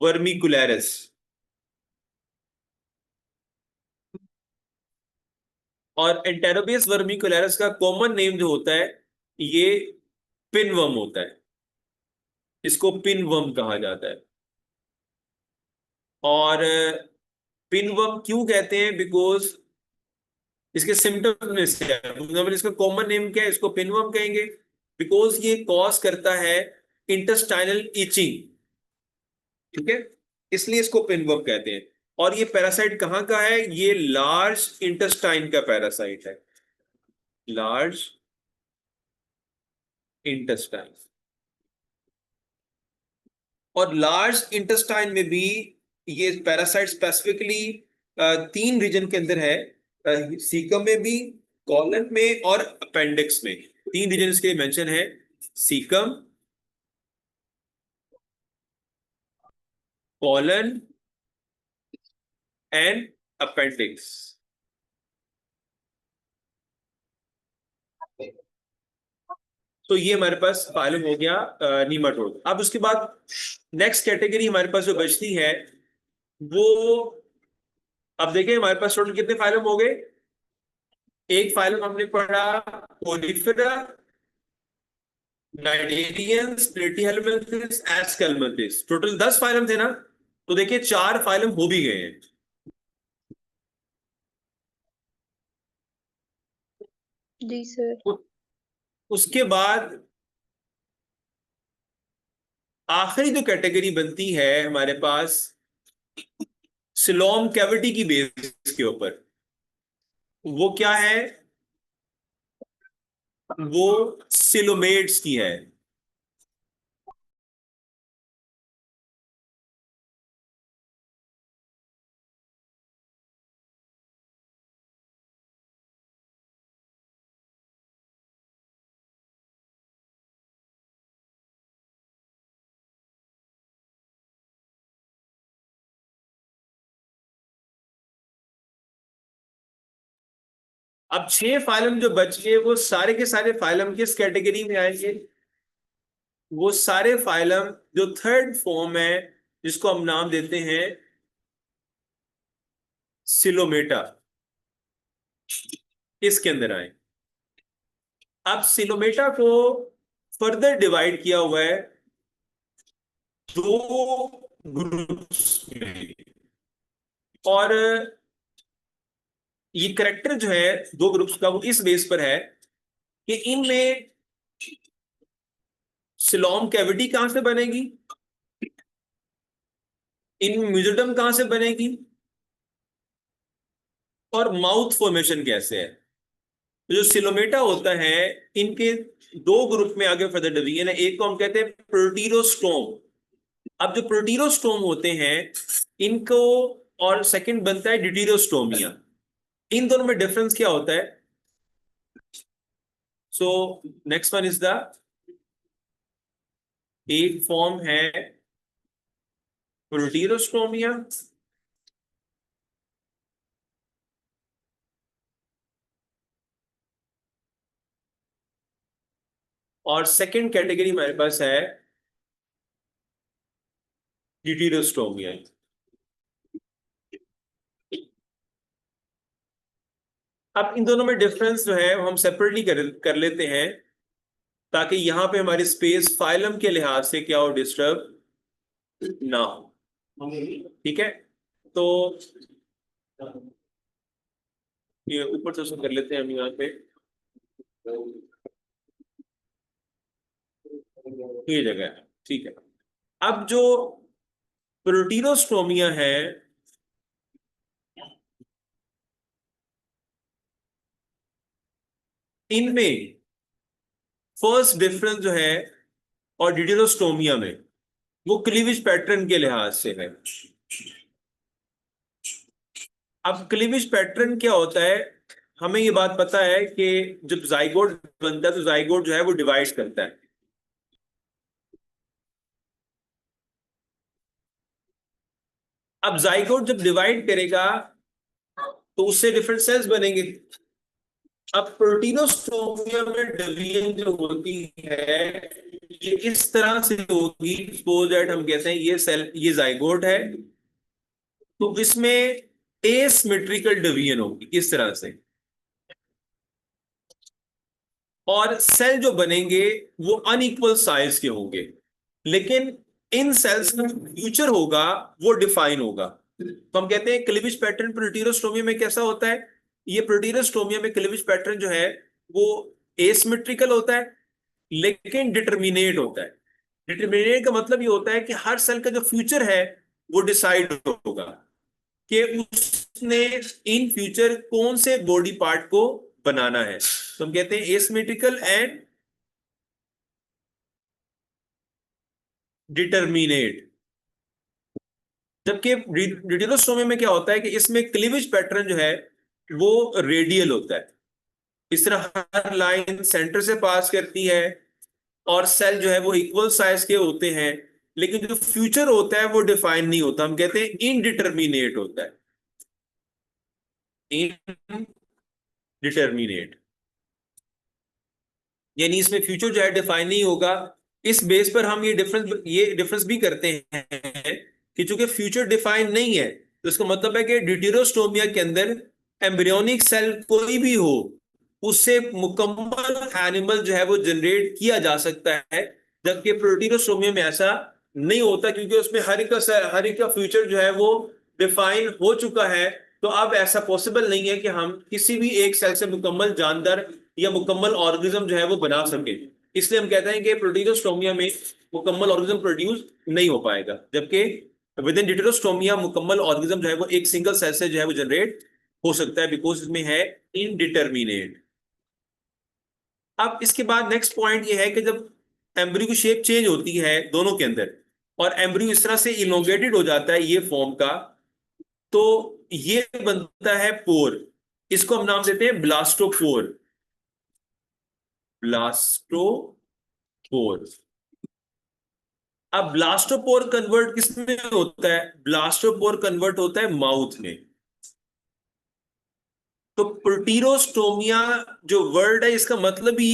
[SPEAKER 1] वर्मिकुलरिस. और एंटेरोबियस वर्मिकुलरिस का कॉमन नेम जो होता है ये पिनवर्म होता है. इसको पिनवर्म कहा जाता है. और पिनवर्म क्यों कहते हैं? बिकॉज इसके सिम्टम्स में से इसका कॉमन नेम क्या है? इसको पिनवर्म कहेंगे बिकॉज ये कॉज करता है इंटेस्टाइनल इचिंग. ठीक है, इसलिए इसको पिनवर्म कहते हैं. और ये पैरासाइट कहाँ का है? ये लार्ज इंटेस्टाइन का पैरासाइट है. Large intestine. और लार्ज इंटेस्टाइन में भी ये पैरासाइट स्पेसिफिकली 3 रीजन के अंदर है, सीकम में भी, कॉलन में और अपेंडिक्स में। 3 रीजन के मेंशन है, सीकम, कॉलन एंड अपेंडिक्स। तो ये हमारे पास फाइलम हो गया नीमाटोड। अब उसके बाद नेक्स्ट कैटेगरी हमारे पास जो बचती है वो, अब देखें हमारे पास टोटल कितने फाइलम हो गए। एक फाइलम हमने पढ़ा पोलिफेरा, नाइडेरियंस, प्लेटीहेल्मिन्थेस, एस्केल्मिन्थेस। टोटल 10 फाइलम थे ना। तो देखिए 4 फाइलम हो भी गए हैं।
[SPEAKER 2] जी सर।
[SPEAKER 1] उसके बाद आखिरी जो कैटेगरी बनती है हमारे पास सिलोम कैविटी की बेस के ऊपर, वो क्या है, वो सिलोमेट्स की है। अब 6 फाइलम जो बच गए वो सारे के सारे फाइलम किस कैटेगरी में आएंगे, वो सारे फाइलम जो थर्ड फॉर्म है जिसको हम नाम देते हैं सिलोमेटा, इसके अंदर आए। अब सिलोमेटा को फर्दर डिवाइड किया हुआ है 2 ग्रुप्स में। और ये करेक्टर जो है 2 ग्रुप्स का वो इस बेस पर है कि इनमें सिलोम कैविटी कहां से बनेगी, इन म्यूजिडम कहां से बनेगी, और माउथ फॉर्मेशन कैसे है। तो जो सिलोमेटा होता है इनके 2 ग्रुप में आगे फर्दर डिवीजन है। एक को हम कहते हैं प्रोटीरोस्टोम। अब जो प्रोटीरोस्टोम होते हैं इनको, और सेकंड बनता है डिटीरोस्टोमिया। इन दोनों में डिफरेंस क्या होता है। So next one is the, एक फॉर्म है प्रोटीरोस्टोमिया और सेकंड कैटेगरी हमारे पास है डिटीरोस्टोमिया। अब इन दोनों में डिफरेंस जो है वो हम सेपरेटली कर लेते हैं ताकि यहां पे हमारी स्पेस फाइलम के लिहाज से क्या हो, डिस्टर्ब ना हो। ठीक है, तो ये ऊपर से कर लेते हैं हम यहाँ पे। ये जगह है, ठीक है। अब जो प्रोटीनोस्टोमिया है इनमें फर्स्ट डिफरेंस जो है और डिटेरोस्टोमिया में, वो क्लीवेज पैटर्न के लिहाज से है। अब क्लीवेज पैटर्न क्या होता है, हमें ये बात पता है कि जब जाइगोट बनता है तो जाइगोट जो है वो डिवाइड करता है। अब जाइगोट जब डिवाइड करेगा तो उससे डिफरेंट सेल्स बनेंगे। अब प्रोटीनोस्टोमिया में डिवीजन जो होती है ये इस तरह से होगी, सपोज दैट हम कहते हैं ये सेल, ये जाइगोट है, तो इसमें एसिमेट्रिकल डिवीजन होगी इस तरह से। और सेल जो बनेंगे वो अनइक्वल साइज के होंगे, लेकिन इन सेल्स का फ्यूचर होगा वो डिफाइन होगा। तो हम कहते हैं क्लीवेज पैटर्न प्रोटीरोस्टोमिया में कैसा होता है, ये प्रोटीरोस्टोमिया में क्लीवेज पैटर्न जो है वो एसिमेट्रिकल होता है लेकिन डिटरमिनेट होता है। डिटरमिनेट का मतलब ये होता है कि हर सेल का जो फ्यूचर है वो डिसाइड होगा कि उसने इन फ्यूचर कौन से बॉडी पार्ट को बनाना है। तो हम कहते हैं एसिमेट्रिकल एंड डिटर्मिनेट। जबकि डिटेरोस्टोमिया में क्या होता है कि इसमें क्लीवेज पैटर्न जो है वो रेडियल होता है। इस तरह हर लाइन सेंटर से पास करती है और सेल जो है वो इक्वल साइज के होते हैं, लेकिन जो फ्यूचर होता है वो डिफाइन नहीं होता, हम कहते हैं इनडिटर्मिनेट होता है, इनडिटर्मिनेट। यानी इसमें फ्यूचर जो है डिफाइन नहीं होगा। इस बेस पर हम ये डिफरेंस भी करते हैं कि चूंकि फ्यूचर डिफाइन नहीं है, तो इसका मतलब है कि ड्यूटेरोस्टोमिया के अंदर एम्ब्रियोनिक सेल कोई भी हो, उससे मुकम्मल एनिमल जो है वो जनरेट किया जा सकता है। जबकि प्रोटीरोस्टोमिया में ऐसा नहीं होता, क्योंकि उसमें हर एक का फ्यूचर जो है वो डिफाइन हो चुका है। तो अब ऐसा पॉसिबल नहीं है कि हम किसी भी एक सेल से मुकम्मल जानदार या मुकम्मल ऑर्गेनिज्म जो है वो बना सके। इसलिए हम कहते हैं कि प्रोटीरोस्टोमिया में मुकम्मल ऑर्गेनिज्म प्रोड्यूस नहीं हो पाएगा, जबकि विद इन डिटेरोस्टोमिया मुकम्मल ऑर्गेनिज्म जो है वो एक सिंगल सेल से जो है वो जनरेट हो सकता है, बिकॉज इसमें है इनडिटर्मिनेट। अब इसके बाद नेक्स्ट पॉइंट ये है कि जब एम्ब्रियो की शेप चेंज होती है दोनों के अंदर, और एम्ब्रियो इस तरह से इलोंगेटेड हो जाता है ये फॉर्म का, तो ये बनता है पोर। इसको हम नाम देते हैं ब्लास्टोपोर। ब्लास्टोपोर। अब ब्लास्टोपोर कन्वर्ट किसमें होता है? ब्लास्टोपोर कन्वर्ट होता है माउथ में। तो प्रोटीरोस्टोमिया जो वर्ड है इसका मतलब ही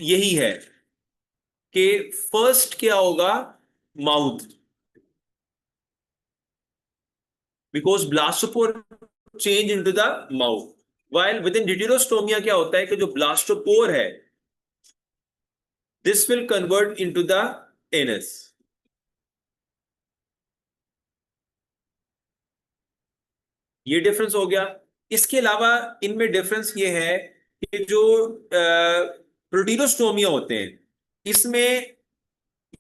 [SPEAKER 1] यही है कि फर्स्ट क्या होगा? Mouth. Because blastopore change into the mouth, while within deuterostomia क्या होता है कि जो ब्लास्टोपोर है this will convert into the anus. ये डिफरेंस हो गया। इसके अलावा इनमें डिफरेंस ये है कि जो प्रोटीरोस्टोमिया होते हैं इसमें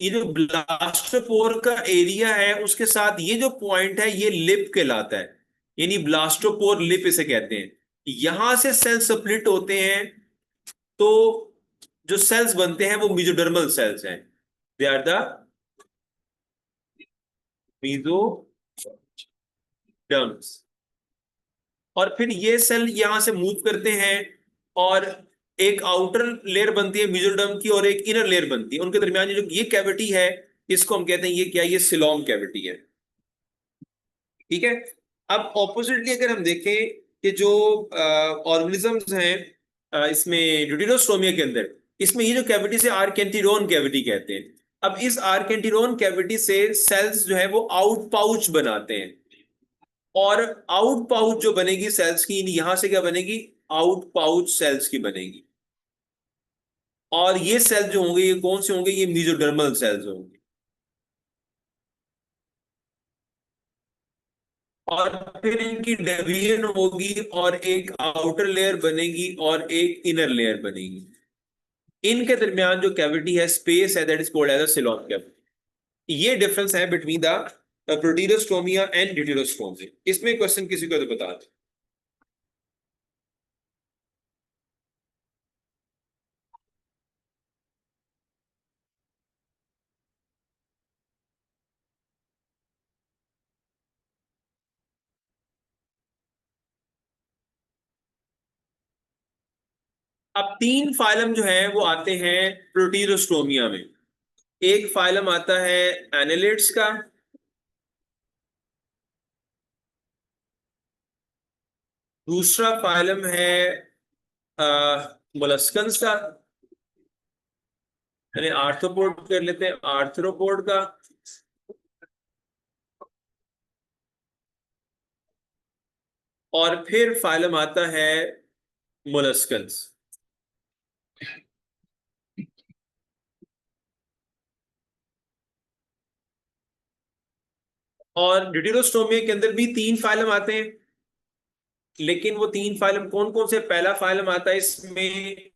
[SPEAKER 1] ये जो ब्लास्टोपोर का एरिया है उसके साथ ये जो पॉइंट है ये लिप कहलाता है, यानी ब्लास्टोपोर लिप इसे कहते हैं। यहां से सेल स्प्लिट होते हैं, तो जो सेल्स बनते हैं वो मेसोडर्मल सेल्स हैं। They are the mesoderms. और फिर ये सेल यहां से मूव करते हैं और एक आउटर लेयर बनती है मेसोडर्म की और एक इनर लेयर बनती है, उनके दरमियान जो ये कैविटी है इसको हम कहते हैं ये क्या? ये सिलोम कैविटी है। ठीक है। अब ऑपोजिटली अगर हम देखें कि जो ऑर्गेनिजम्स हैं इसमें ड्यूटेरोस्टोमिया के अंदर, इसमें ये जो कैविटी से आर्केंटिरोन कैविटी कहते हैं। अब इस आर्केंटिरोन कैविटी से सेल्स जो है वो आउट पाउच बनाते हैं, और आउट पाउच जो बनेगी सेल्स की, यहां से क्या बनेगी? आउट पाउच सेल्स की बनेगी। और ये सेल जो होंगे ये कौन से होंगे? ये मेसोडर्मल सेल्स होंगे। और फिर इनकी डिवीजन होगी और एक आउटर लेयर बनेगी और एक इनर लेयर बनेगी। इनके दरमियान जो कैविटी है, स्पेस है, that is called as a coelom cavity. ये डिफरेंस है between the protostomia and deuterostomia. इसमें क्वेश्चन किसी को तो बता दो। अब तीन फाइलम जो है वो आते हैं प्रोटीरोस्टोमिया में। एक फाइलम आता है एनालिड्स का, दूसरा फाइलम है मोलस्कन्स का, यानी आर्थ्रोपोड कर लेते हैं, आर्थ्रोपोड का। और फिर फाइलम आता है मोलस्कन्स। और ड्यूटेरोस्टोमिया के अंदर भी तीन फाइलम आते हैं, लेकिन वो तीन फाइलम कौन कौन से? पहला फाइलम आता है इसमें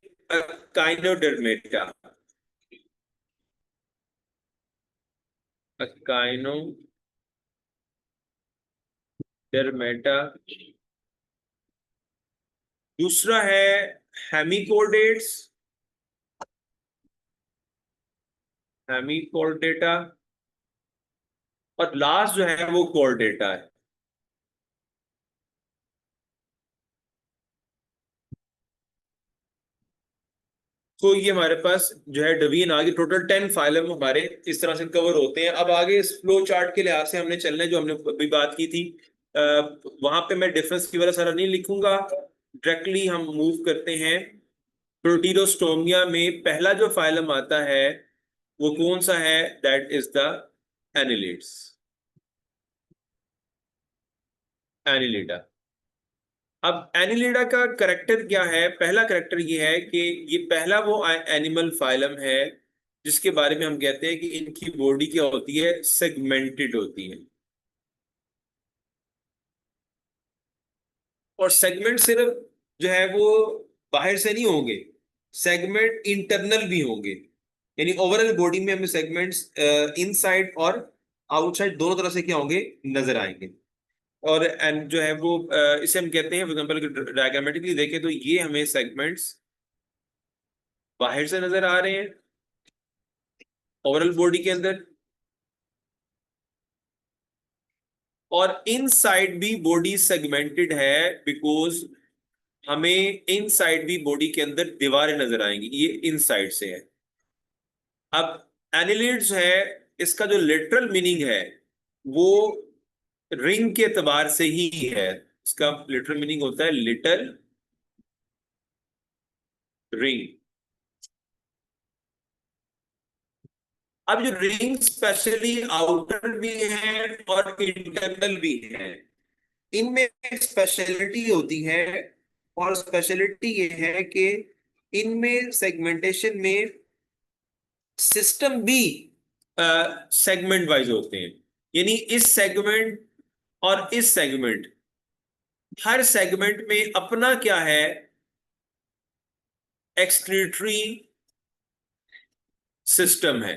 [SPEAKER 1] काइनोडर्मेटा। काइनोडर्मेटा। दूसरा है हेमिकोर्डेट्स, हेमिकोर्डेटा। और लास्ट जो है वो कोर्डेटा है। तो ये हमारे पास जो है डवीन आगे टोटल 10 फाइलम हमारे इस तरह से कवर होते हैं। अब आगे इस फ्लो चार्ट के लिहाज से हमने चलना है जो हमने अभी बात की थी। वहां पे मैं डिफरेंस की वजह सारा नहीं लिखूंगा, डायरेक्टली हम मूव करते हैं। प्रोटीरोस्टोमिया में पहला जो फाइलम आता है वो कौन सा है? That is the annelids, Annelida. अब एनिलिडा का करेक्टर क्या है? पहला करेक्टर ये है कि ये पहला वो एनिमल फाइलम है जिसके बारे में हम कहते हैं कि इनकी बॉडी क्या होती है? सेगमेंटेड होती है। और सेगमेंट सिर्फ जो है वो बाहर से नहीं होंगे, सेगमेंट इंटरनल भी होंगे। यानी ओवरऑल बॉडी में हमें सेगमेंट्स इनसाइड और आउटसाइड दोनों तरह से क्या होंगे? नजर आएंगे। और एंड जो है वो इसे हम कहते हैं, फॉर एग्जाम्पल डायग्रामेटिकली देखें तो ये हमें सेगमेंट्स बाहर से नजर आ रहे हैं ओवरऑल बॉडी के अंदर, और इनसाइड भी बॉडी सेगमेंटेड है बिकॉज हमें इनसाइड भी बॉडी के अंदर दीवारें नजर आएंगी, ये इनसाइड से है। अब एनिलिड्स है, इसका जो लिटरल मीनिंग है वो रिंग के एतबार से ही है। इसका लिटरल मीनिंग होता है लिटल रिंग। अब जो रिंग स्पेशली आउटर भी है और इंटरनल भी है, इनमें एक स्पेशलिटी होती है। और स्पेशलिटी ये है कि इनमें सेगमेंटेशन में सिस्टम भी सेगमेंट वाइज होते हैं। यानी इस सेगमेंट और इस सेगमेंट, हर सेगमेंट में अपना क्या है? एक्सक्रीटरी सिस्टम है।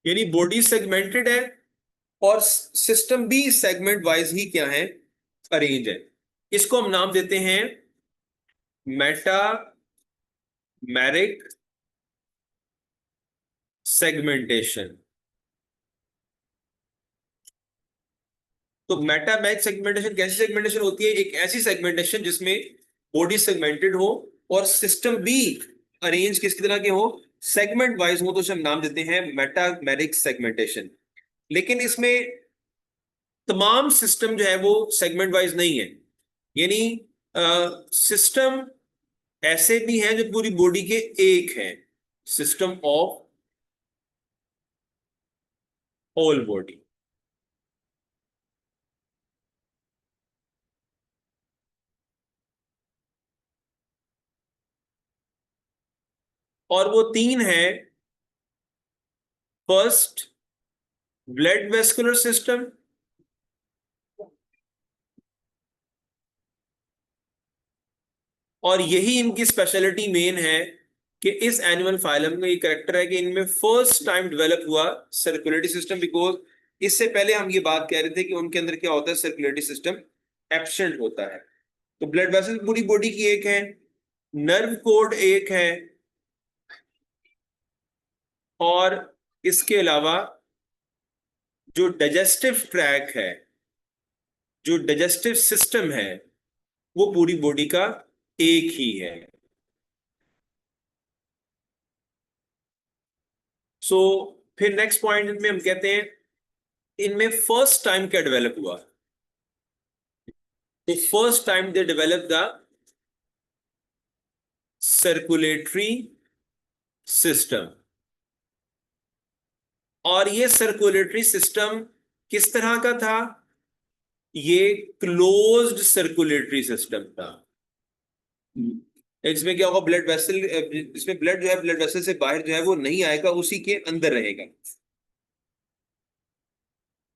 [SPEAKER 1] यानी बॉडी सेगमेंटेड है और सिस्टम भी सेगमेंट वाइज ही क्या है? अरेंज है। इसको हम नाम देते हैं मेटामेरिक सेगमेंटेशन। तो मेटामैच सेगमेंटेशन कैसी सेगमेंटेशन होती है? एक ऐसी सेगमेंटेशन जिसमें बॉडी सेगमेंटेड हो और सिस्टम भी अरेंज किसकी तरह के हो? सेगमेंट वाइज हो, तो उसे हम नाम देते हैं मेटामेरिक सेगमेंटेशन। लेकिन इसमें तमाम सिस्टम जो है वो सेगमेंट वाइज नहीं है। यानी सिस्टम ऐसे भी हैं जो पूरी बॉडी के एक हैं, सिस्टम ऑफ होल बॉडी। और वो तीन है। First, blood vascular system. और यही इनकी स्पेशलिटी मेन है कि इस एनिमल फाइलम का ये करेक्टर है कि इनमें फर्स्ट टाइम डेवलप हुआ सर्कुलेटरी सिस्टम। बिकॉज इससे पहले हम ये बात कह रहे थे कि उनके अंदर क्या होता है? सर्कुलेटरी सिस्टम एब्सेंट होता है। तो ब्लड वेसल पूरी बॉडी की एक है, नर्व कोड एक है, और इसके अलावा जो डाइजेस्टिव ट्रैक है, जो डाइजेस्टिव सिस्टम है, वो पूरी बॉडी का एक ही है। सो फिर नेक्स्ट पॉइंट में हम कहते हैं इनमें फर्स्ट टाइम क्या डेवलप हुआ? तो first time they develop the circulatory system. और ये सर्कुलेटरी सिस्टम किस तरह का था? ये क्लोज्ड सर्कुलेटरी सिस्टम था। इसमें क्या होगा? ब्लड वेसल, इसमें ब्लड जो है ब्लड वेसल से बाहर जो है वो नहीं आएगा, उसी के अंदर रहेगा।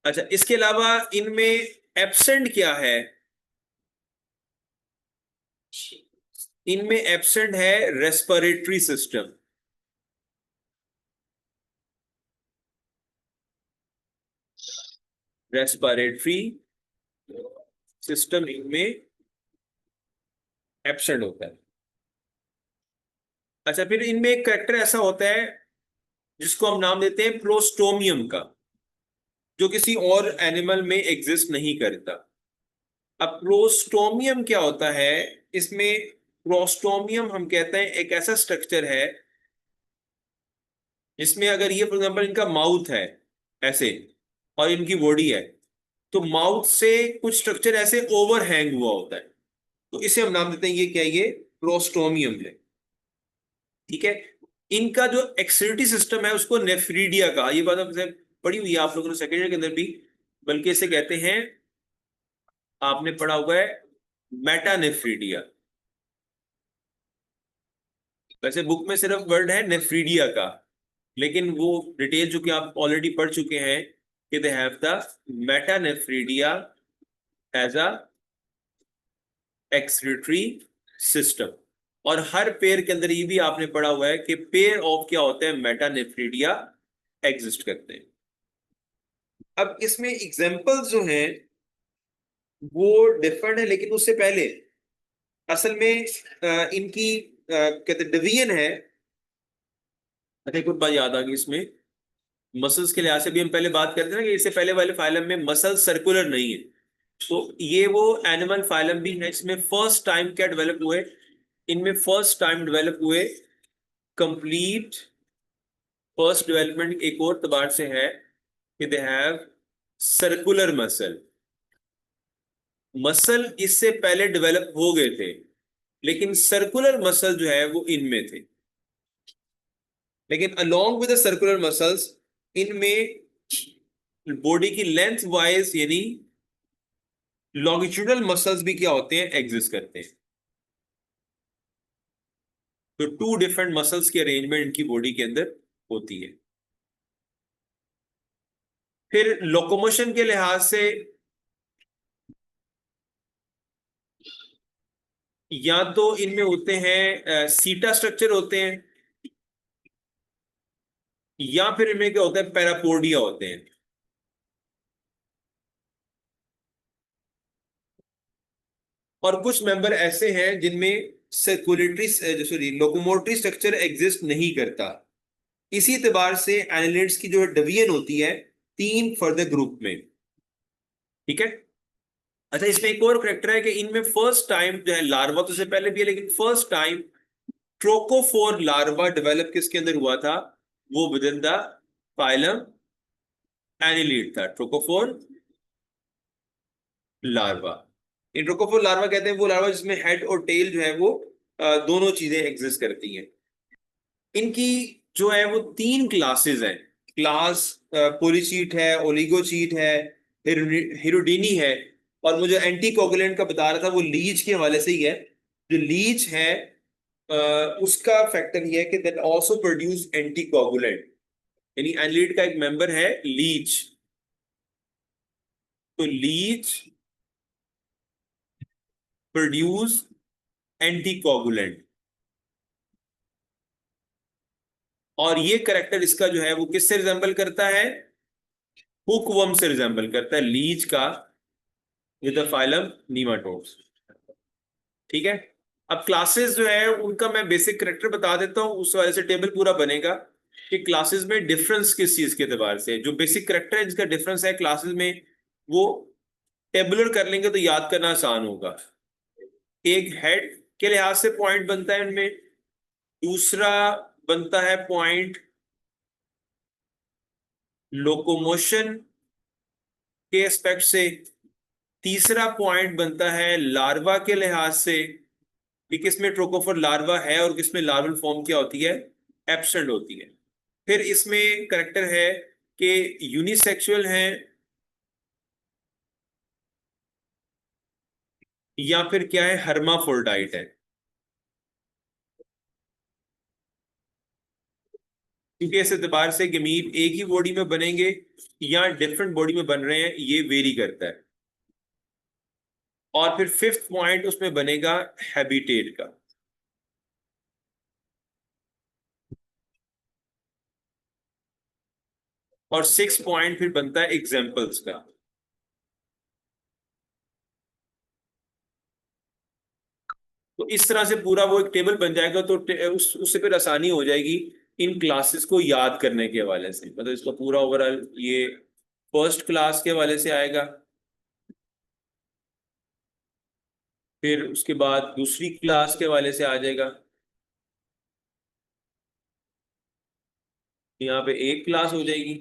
[SPEAKER 1] अच्छा, इसके अलावा इनमें एब्सेंट क्या है? इनमें एब्सेंट है रेस्पिरेटरी सिस्टम। रेस्पिरेटरी सिस्टम इनमें एब्सेंट होता है। अच्छा, फिर इनमें एक करेक्टर ऐसा होता है जिसको हम नाम देते हैं प्रोस्टोमियम का, जो किसी और एनिमल में एग्जिस्ट नहीं करता। अब प्रोस्टोमियम क्या होता है? इसमें प्रोस्टोमियम हम कहते हैं एक ऐसा स्ट्रक्चर है जिसमें अगर ये फॉर एग्जाम्पल इनका माउथ है ऐसे और इनकी बॉडी है, तो माउथ से कुछ स्ट्रक्चर ऐसे ओवरहैंग हुआ होता है, तो इसे हम नाम देते हैं ये क्या है? ये प्रोस्टोमियम है। ठीक है। इनका जो एक्सक्रीटरी सिस्टम है उसको नेफ्रीडिया कहा, ये बात आपने पढ़ी हुई है आप लोगों ने सेकेंड ईयर के अंदर भी, बल्कि इसे कहते हैं, आपने पढ़ा हुआ है, मेटानेफ्रीडिया। वैसे बुक में सिर्फ वर्ड है नेफ्रीडिया का, लेकिन वो डिटेल जो कि आप ऑलरेडी पढ़ चुके हैं कि they have the metanephridia as a excretory system. और हर पेयर के अंदर ये भी आपने पढ़ा हुआ है कि पेयर ऑफ क्या होते हैं? मेटानेफ्रीडिया एग्जिस्ट करते हैं। अब इसमें एग्जांपल्स जो हैं वो डिफरेंट है, लेकिन उससे पहले असल में इनकी कहते डिवीजन है। अच्छा, एक और बात याद आ गई इसमें, मसल्स के लिहाज से भी हम पहले बात करते हैं ना कि इससे पहले वाले फाइलम में मसल सर्कुलर नहीं है, तो ये वो एनिमल फाइलम भी है इसमें फर्स्ट टाइम क्या डेवलप हुए? इनमें फर्स्ट टाइम डेवलप हुए कंप्लीट, फर्स्ट डेवलपमेंट एक और तबार से है कि they have circular muscle. Muscle इससे पहले डेवलप हो गए थे, लेकिन सर्कुलर मसल जो है वो इनमें थे। लेकिन along with the circular muscles, इनमें बॉडी की लेंथ वाइज यानी लॉन्गिट्यूडल मसल्स भी क्या होते हैं? एग्जिस्ट करते हैं। तो टू डिफरेंट मसल्स की अरेंजमेंट इनकी बॉडी के अंदर होती है। फिर लोकोमोशन के लिहाज से या तो इनमें होते हैं सीटा स्ट्रक्चर होते हैं, या फिर इनमें क्या होता है? पैरापोडिया होते हैं। और कुछ मेंबर ऐसे हैं जिनमें circulatory sorry locomotory structure exist नहीं करता। इसी एतबार से एनालिड्स की जो डिवीजन होती है तीन फर्दर ग्रुप में। ठीक है। अच्छा, इसमें एक और करेक्टर है कि इनमें फर्स्ट टाइम जो है, लार्वा तो से पहले भी है, लेकिन first time trochophore larva develop किसके अंदर हुआ था? वो विद इन द फाइलम एनिलीड था, ट्रोकोफोर लार्वा। इन ट्रोकोफोर लार्वा कहते हैं वो लार्वा जिसमें हेड और टेल जो है वो दोनों चीजें एग्जिस्ट करती हैं। इनकी जो है वो तीन क्लासेस हैं। क्लास पोलीचीट है, ओलिगोचीट है, हिरुडीनी है, और मुझे एंटी कोगुलेंट का बता रहा था वो लीच के हवाले से ही है। जो लीच है उसका फैक्टर ये है कि that also produce anti coagulant, यानी एनलीड का एक मेंबर है लीच। तो लीच प्रोड्यूस एंटी कोगुलेंट, और ये करेक्टर इसका जो है वो किससे रिजेंबल करता है? हुकवर्म से रिजेंबल करता है, लीच का विद द फाइलम नीमाटोड्स। ठीक है। अब क्लासेस जो है उनका मैं बेसिक करेक्टर बता देता हूं, उस वजह से टेबल पूरा बनेगा कि क्लासेस में डिफरेंस किस चीज के एतबार से, जो बेसिक करेक्टर है जिसका डिफरेंस है क्लासेस में, वो टेबुलर कर लेंगे तो याद करना आसान होगा। एक हेड के लिहाज से पॉइंट बनता है उनमें, दूसरा बनता है पॉइंट लोकोमोशन के एस्पेक्ट से, तीसरा पॉइंट बनता है लार्वा के लिहाज से कि किसमें ट्रोकोफोर लार्वा है और किसमें लार्वल फॉर्म क्या होती है? एब्सेंट होती है। फिर इसमें करेक्टर है कि यूनिसेक्सुअल है या फिर क्या है? हर्माफोर्डाइट है। क्योंकि इस एतबार से गमीट एक ही बॉडी में बनेंगे या डिफरेंट बॉडी में बन रहे हैं ये वेरी करता है। और फिर फिफ्थ पॉइंट उसमें बनेगा हैबिटेट का। और सिक्स पॉइंट फिर बनता है एग्जाम्पल्स का। तो इस तरह से पूरा वो एक टेबल बन जाएगा, तो उससे फिर आसानी हो जाएगी इन क्लासेस को याद करने के हवाले से, मतलब इसका पूरा ओवरऑल ये फर्स्ट क्लास के हवाले से आएगा, फिर उसके बाद दूसरी क्लास के हवाले से आ जाएगा। यहाँ पे एक क्लास हो जाएगी,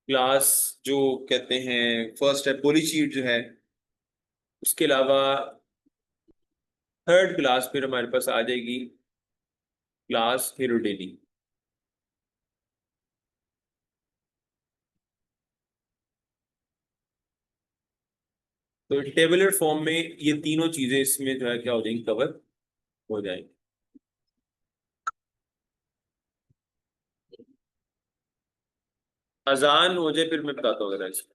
[SPEAKER 1] क्लास जो कहते हैं फर्स्ट है पोलीशीट जो है। उसके अलावा थर्ड क्लास फिर हमारे पास आ जाएगी क्लास हेरोडेनी। तो टेबुलर फॉर्म में ये तीनों चीजें इसमें जो है क्या हो जाएंगी, कवर हो जाएंगी। अजान हो जाए फिर मैं बताता हूँ अगर ऐसा।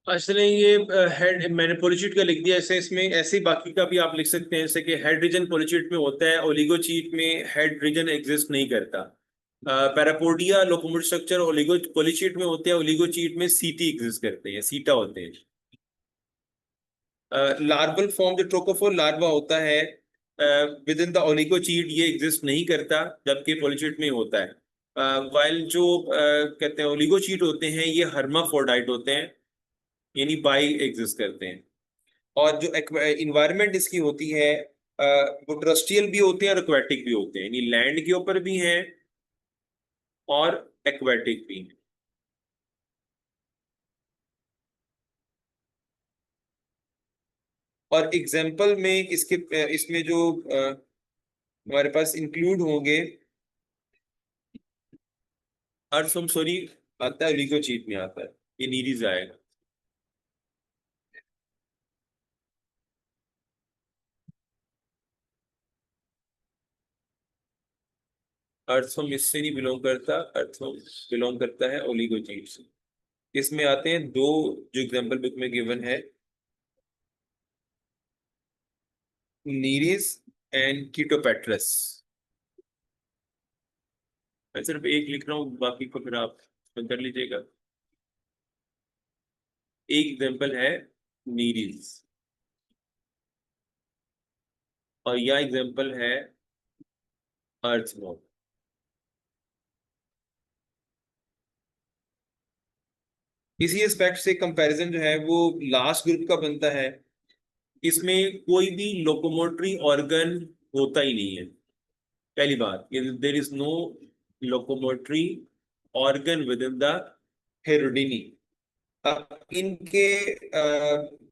[SPEAKER 1] असले ये हेड मैंने पोलीचीट का लिख दिया ऐसे, इसमें ऐसे ही बाकी का भी आप लिख सकते हैं, जैसे कि हेड रीजन पोलीचीट में होता है, ओलिगोचीट में हेड रीजन एग्जिस्ट नहीं करता। पैरापोडिया लोकोमोटिव स्ट्रक्चर ओलिगो पोलीचीट में होते हैं, ओलिगोचीट में सीटी एग्जिस्ट करते हैं, सीटा होते हैं। लार्वल फॉर्म जो ट्रोकोफोर लार्वा होता है विद इन द ओलिगोचीट, ये एग्जिस्ट नहीं करता, जबकि पोलीचीट में होता है। वाइल जो कहते हैं ओलिगोचीट होते हैं ये हर्माफोर्डाइट होते हैं, यानी बाई एग्जिस्ट करते हैं। और जो इन्वायरमेंट इसकी होती है वो टर्स्ट्रियल भी होते हैं और एक्वेटिक भी होते हैं, यानी लैंड के ऊपर भी हैं और एक्वेटिक भी हैं। और एग्जाम्पल में इसके इसमें जो हमारे पास इंक्लूड होंगे, अर्सम सॉरी आता है, लिकोचीट में आता है, ये नीरीज आएगा। अर्थम इससे नहीं बिलोंग करता, अर्थम बिलोंग करता है ओलिगोचीट से। इसमें आते हैं दो जो एग्जाम्पल बुक में गिवन है, नीरीज एंड कीटोपेट्रस। मैं सिर्फ एक लिख रहा हूँ, बाकी को फिर आप कर लीजिएगा। एक एग्जाम्पल है नीरीज और यह एग्जाम्पल है अर्थमॉन। इसी एस्पेक्ट से कंपैरिजन जो है वो लास्ट ग्रुप का बनता है। इसमें कोई भी लोकोमोटरी ऑर्गन होता ही नहीं है। पहली बात, there is no locomotory organ within the Hirudinea. अब इनके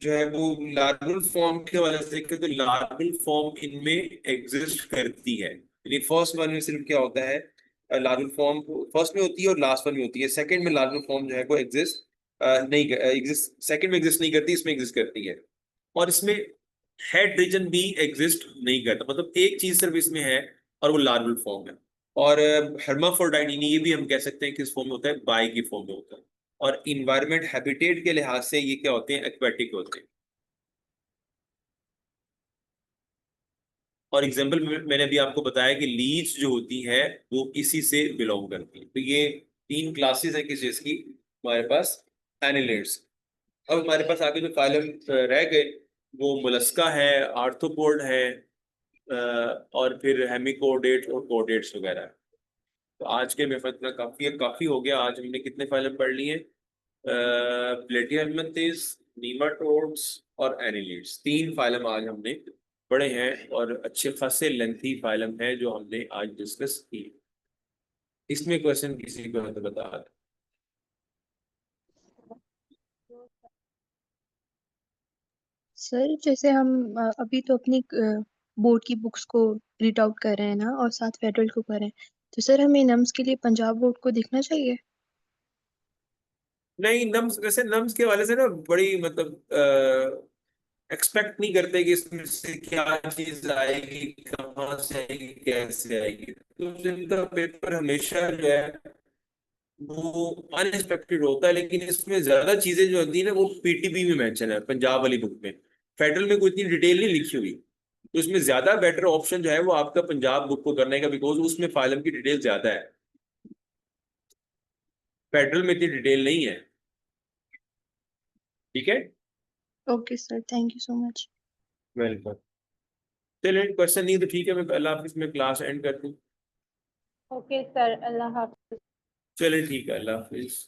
[SPEAKER 1] जो है वो लार्वल फॉर्म के वजह से, तो लार्वल फॉर्म इनमें एग्जिस्ट करती है। यानी फर्स्ट वन में सिर्फ क्या होता है, लार्वल फॉर्म फर्स्ट में होती है और लास्ट वन में होती है। सेकंड में लार्वल फॉर्म जो है वो नहीं एग्जिस्ट, सेकंड में एग्जिस्ट नहीं करती, इसमें एग्जिस्ट करती है। और इसमें हेड रीजन भी एग्जिस्ट नहीं करता, मतलब एक चीज सिर्फ इसमें है और वो लार्वल फॉर्म है। और हर्माफ्रोडाइट, ये भी हम कह सकते हैं किस फॉर्म में होता है, बाई की फॉर्म में होता है। और इन्वायरमेंट हैबिटेट के लिहाज से ये क्या होते हैं, एक्वेटिक होते हैं। और एग्जाम्पल मैंने अभी आपको बताया कि लीच जो होती है वो इसी से बिलोंग करती है। तो ये तीन क्लासेस है किस चीज की हमारे पास, एनिलेट्स। अब हमारे पास आगे जो फाइलम रह गए वो मोलस्का है, आर्थ्रोपोड है, और फिर हेमिकोडेट और कोडेट्स वगैरह है। तो आज के में इतना काफी हो गया। आज हमने कितने फाइलम पढ़ लिए हैं, प्लेटिहेल्मिंथेस, नीमाटोड्स और एनिलीड्स, तीन फाइलम आज हमने पढ़े हैं और अच्छे खासे लेंथी फाइलम है जो हमने आज डिस्कस की। इसमें क्वेश्चन किसी को है तो बता दें।
[SPEAKER 2] सर जैसे हम अभी तो अपनी बोर्ड की बुक्स को रीड आउट कर रहे हैं ना, और साथ फेडरल को कर रहे हैं, तो सर हमें नम्स के लिए पंजाब बोर्ड को देखना चाहिए?
[SPEAKER 1] नहीं, नम्स वैसे नम्स के वाले से ना बड़ी मतलब एक्सपेक्ट नहीं करते कि इसमें से क्या चीज आएगी, कहाँ से आएगी, कैसे आएगी। तो इनका पेपर हमेशा जो है वो अनएक्सपेक्टेड होता है, लेकिन इसमें ज्यादा चीजें जो होती है ना वो पीटीबी में मेंशन है, पंजाब वाली बुक में। फेडरल में कोई इतनी डिटेल नहीं लिखी हुई। तो इसमें ज्यादा बेटर ऑप्शन जो है वो आपका पंजाब बुक को करने का, बिकॉज उसमें फाइलम की डिटेल ज्यादा है, फेडरल में इतनी डिटेल नहीं है। ठीक है,
[SPEAKER 2] okay sir, thank you so much.
[SPEAKER 1] Welcome. चलिए क्वेश्चन नहीं तो ठीक है, मैं पहला आप इसमें क्लास एंड कर दूं।
[SPEAKER 2] ओके सर, अल्लाह हाफिज।
[SPEAKER 1] चलिए ठीक है, अल्लाह हाफिज।